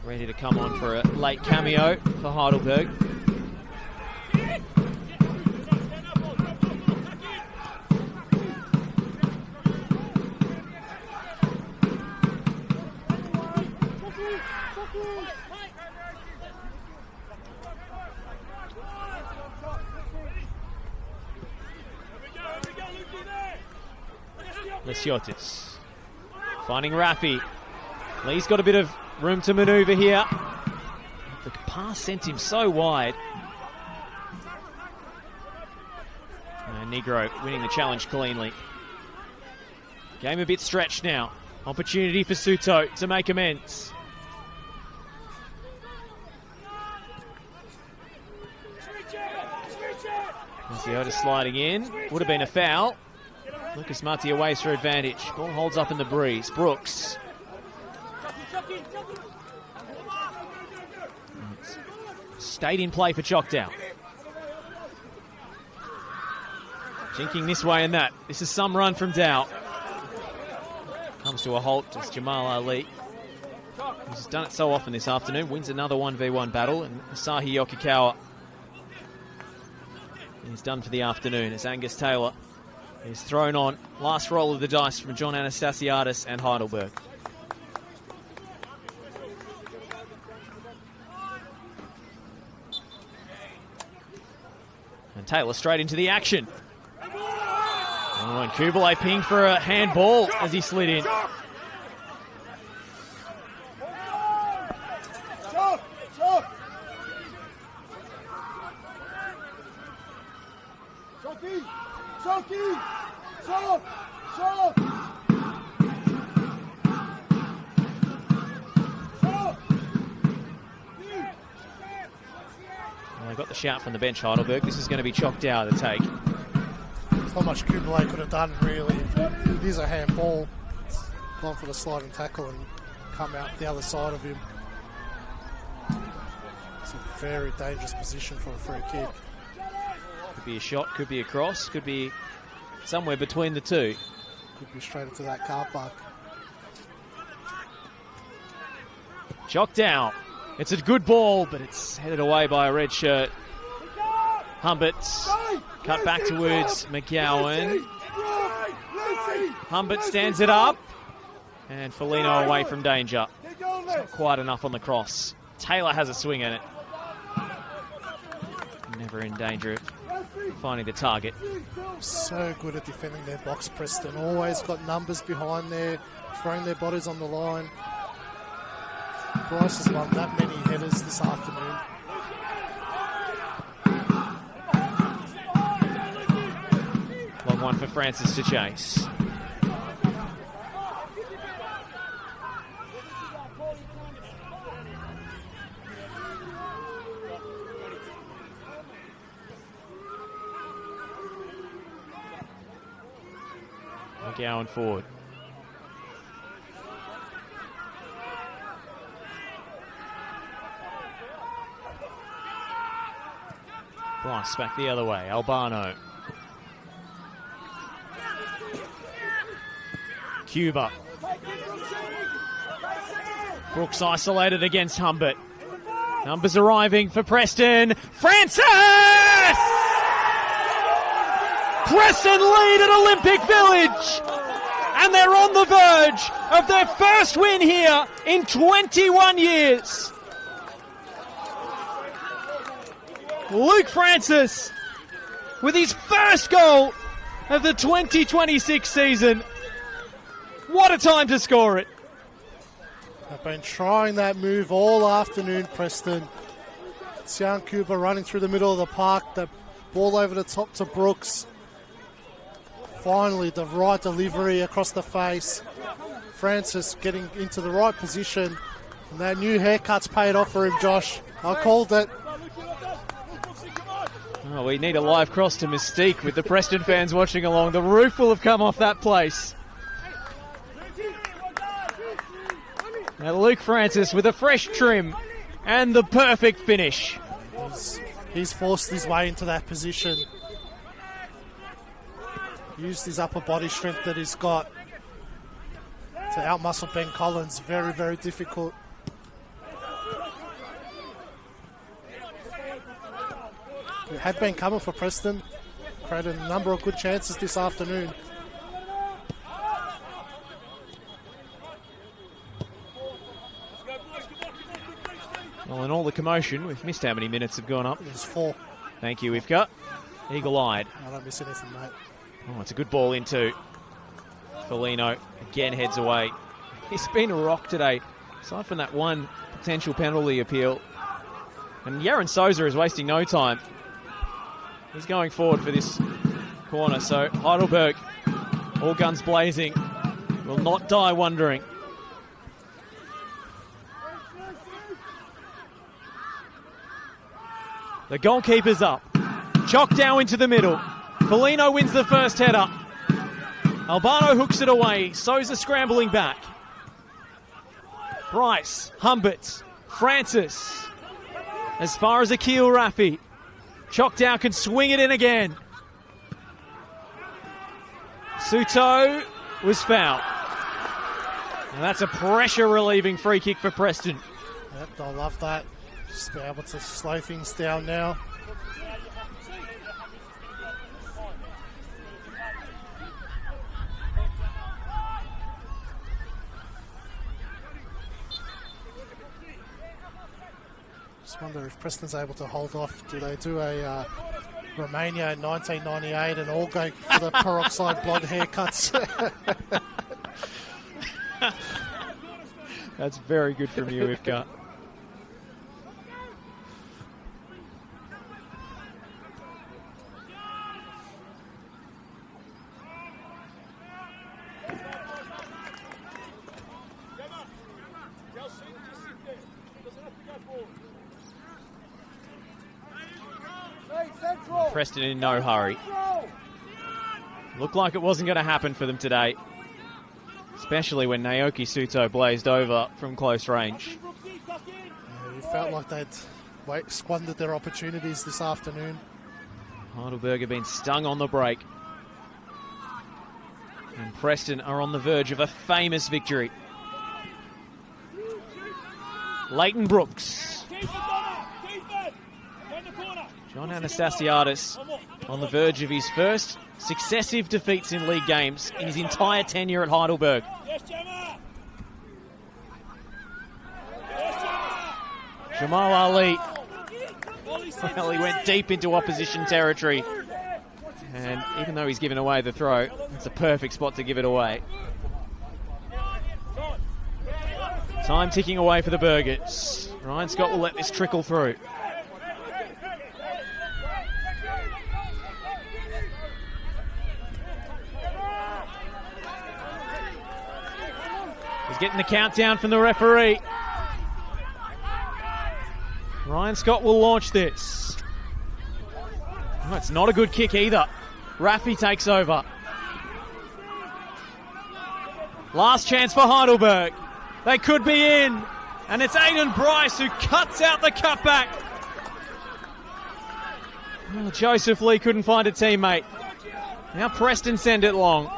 ready to come on for a late cameo for Heidelberg. Lesiotis finding Rafi. Lee's got a bit of room to manoeuvre here. The pass sent him so wide. And Negro winning the challenge cleanly. Game a bit stretched now. Opportunity for Suto to make amends. Lesiotis sliding in. Would have been a foul. Lucas Martia waits for advantage. Ball holds up in the breeze. Brooks. Stayed in play for Choctaw. Jinking this way and that. This is some run from Dow. Comes to a halt as Jamal Ali, who's done it so often this afternoon, wins another 1v1 battle. And Asahi Yokikawa is done for the afternoon as Angus Taylor is thrown on. Last roll of the dice from John Anastasiadis and Heidelberg. And Taylor straight into the action. Oh, and Kubalay pinged for a handball as he slid in. Well, they got the shout from the bench, Heidelberg. This is going to be Choctaw to take. Not much Kubalay could have done, really. It is a handball. It's gone for the sliding tackle and come out the other side of him. It's a very dangerous position for a free kick. Could be a shot, could be a cross, could be somewhere between the two. Could be straight into that car park. Choctaw. It's a good ball, but it's headed away by a red shirt. Humbert cut back towards McGowan. Humbert stands it up. And Foligno away from danger. It's not quite enough on the cross. Taylor has a swing at it. Never in danger of finding the target. So good at defending their box, Preston. Always got numbers behind there, throwing their bodies on the line. Bryce has won that many headers this afternoon. Long one for Francis to chase. McGowan forward. Bryce back the other way. Albano. Cuba. Brooks isolated against Humbert. Numbers arriving for Preston. Francis! Preston lead at Olympic Village. And they're on the verge of their first win here in 21 years. Luke Francis with his first goal of the 2026 season. What a time to score it. They've been trying that move all afternoon, Preston. Xian Cuba running through the middle of the park. The ball over the top to Brooks. Finally, the right delivery across the face. Francis getting into the right position. And that new haircut's paid off for him, Josh. I called it. Oh, we need a live cross to Mystique with the Preston fans watching along. The roof will have come off that place. Now Luke Francis with a fresh trim and the perfect finish. He's forced his way into that position. Used his upper body strength that he's got to outmuscle Ben Collins. Very, very difficult. It had been coming for Preston. Created a number of good chances this afternoon. Well, in all the commotion, we've missed how many minutes have gone up. There's 4. Thank you, we've got eagle-eyed. I don't miss anything, mate. Oh, it's a good ball into Foligno. Again heads away. He's been a rock today. Aside from that one potential penalty appeal. And Yaron Souza is wasting no time. He's going forward for this corner. So Heidelberg, all guns blazing, will not die wondering. The goalkeeper's up. Chock down into the middle. Foligno wins the first header. Albano hooks it away. Souza scrambling back. Bryce, Humbert, Francis. As far as Akil Rafi. Chockdown can swing it in again. Suto was fouled. And that's a pressure-relieving free kick for Preston. Yep, I love that. Just be able to slow things down now. Just wonder if Preston's able to hold off. Do they do a Romania in 1998 and all go for the peroxide blonde haircuts? That's very good from you, Ivka. Preston in no hurry. Looked like it wasn't going to happen for them today. Especially when Naoki Suto blazed over from close range. Yeah, you felt like they'd squandered their opportunities this afternoon. Heidelberg have been stung on the break. And Preston are on the verge of a famous victory. Leighton Brooks. John Anastasiadis on the verge of his first successive defeats in league games in his entire tenure at Heidelberg. Jamal Ali. Well, he went deep into opposition territory. And even though he's given away the throw, it's a perfect spot to give it away. Time ticking away for the Burgers. Ryan Scott will let this trickle through. He's getting the countdown from the referee. Ryan Scott will launch this. Oh, it's not a good kick either. Raffy takes over. Last chance for Heidelberg. They could be in. And it's Aiden Bryce who cuts out the cutback. Well, Joseph Lee couldn't find a teammate. Now Preston send it long.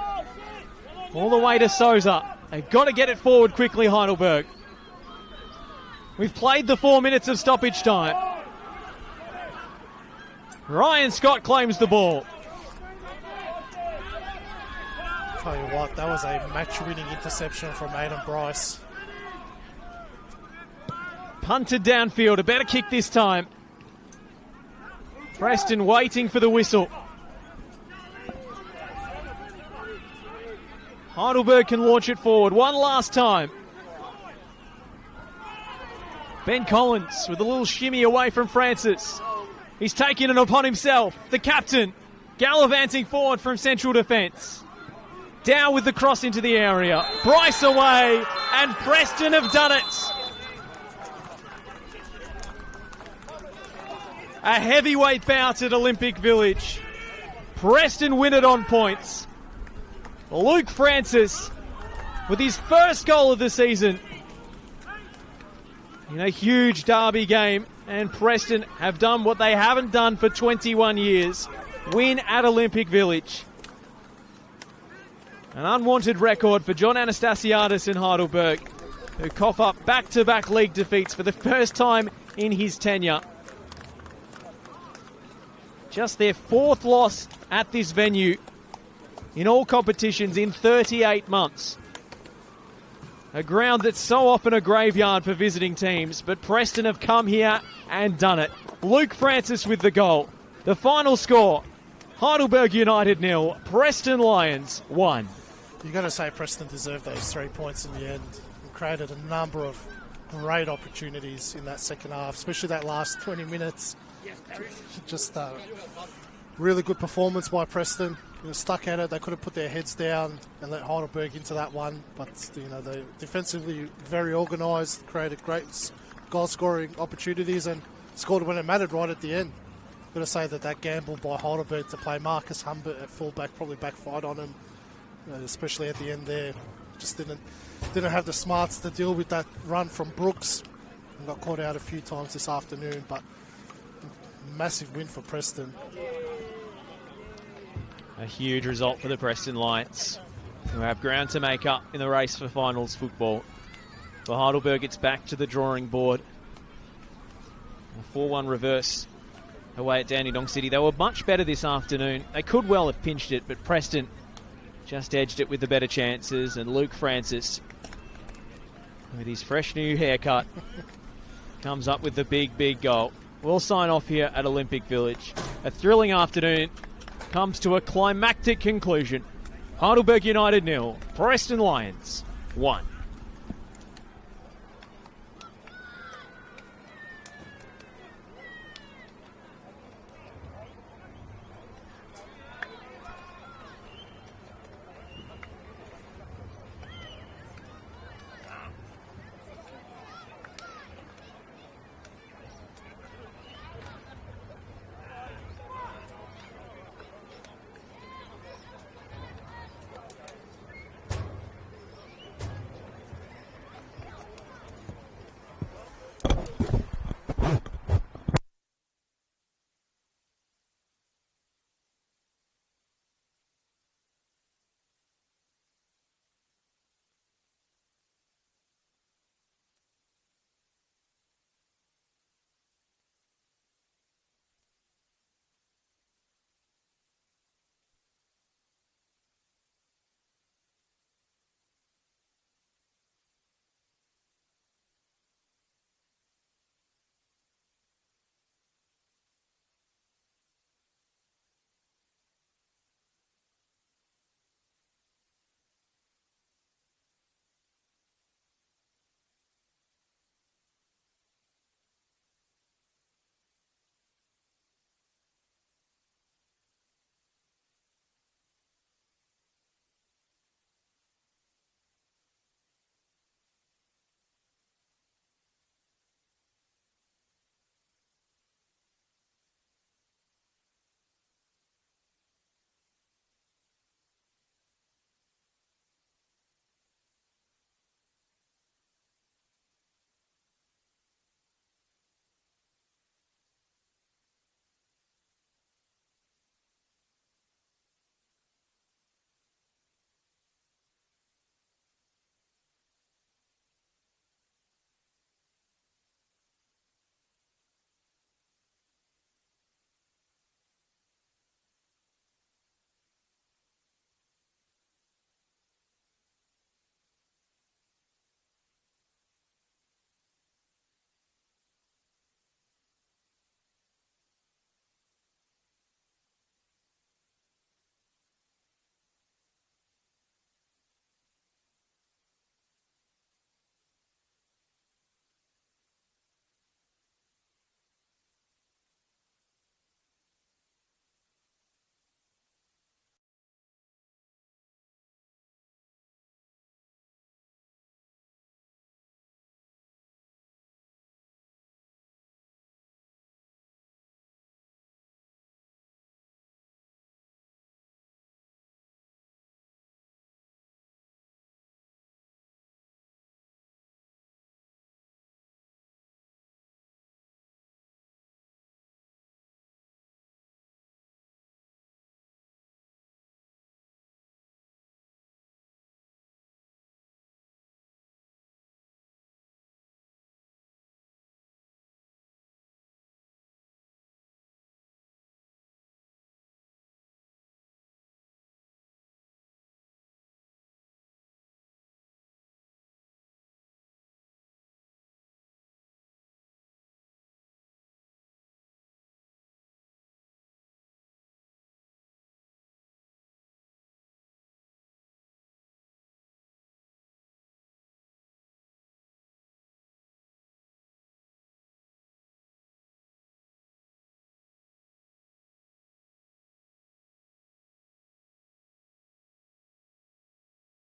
All the way to Souza. They've got to get it forward quickly, Heidelberg. We've played the 4 minutes of stoppage time. Ryan Scott claims the ball. Tell you what, that was a match-winning interception from Aiden Bryce. Punted downfield, a better kick this time. Preston waiting for the whistle. Heidelberg can launch it forward one last time. Ben Collins with a little shimmy away from Francis. He's taking it upon himself. The captain gallivanting forward from central defence. Down with the cross into the area. Bryce away, and Preston have done it. A heavyweight bout at Olympic Village. Preston win it on points. Luke Francis with his first goal of the season in a huge derby game, and Preston have done what they haven't done for 21 years. Win at Olympic Village. An unwanted record for John Anastasiadis in Heidelberg, who cough up back-to-back league defeats for the first time in his tenure. Just their fourth loss at this venue in all competitions in 38 months. A ground that's so often a graveyard for visiting teams, but Preston have come here and done it. Luke Francis with the goal. The final score, Heidelberg United 0, Preston Lions 1. You've got to say Preston deserved those 3 points in the end. And created a number of great opportunities in that second half, especially that last 20 minutes. Just a really good performance by Preston. Stuck at it. They could have put their heads down and let Heidelberg into that one, but they defensively very organised, created great goal-scoring opportunities, and scored when it mattered right at the end. Got to say that gamble by Heidelberg to play Marcus Humbert at fullback probably backfired on him, especially at the end there. Just didn't have the smarts to deal with that run from Brooks, and got caught out a few times this afternoon. But massive win for Preston. A huge result for the Preston Lions, who have ground to make up in the race for finals football. For Heidelberg, it's back to the drawing board. A 4-1 reverse away at Dandenong City. They were much better this afternoon. They could well have pinched it, but Preston just edged it with the better chances. And Luke Francis, with his fresh new haircut, comes up with the big goal. We'll sign off here at Olympic Village. A thrilling afternoon comes to a climactic conclusion. Heidelberg United 0, Preston Lions 1.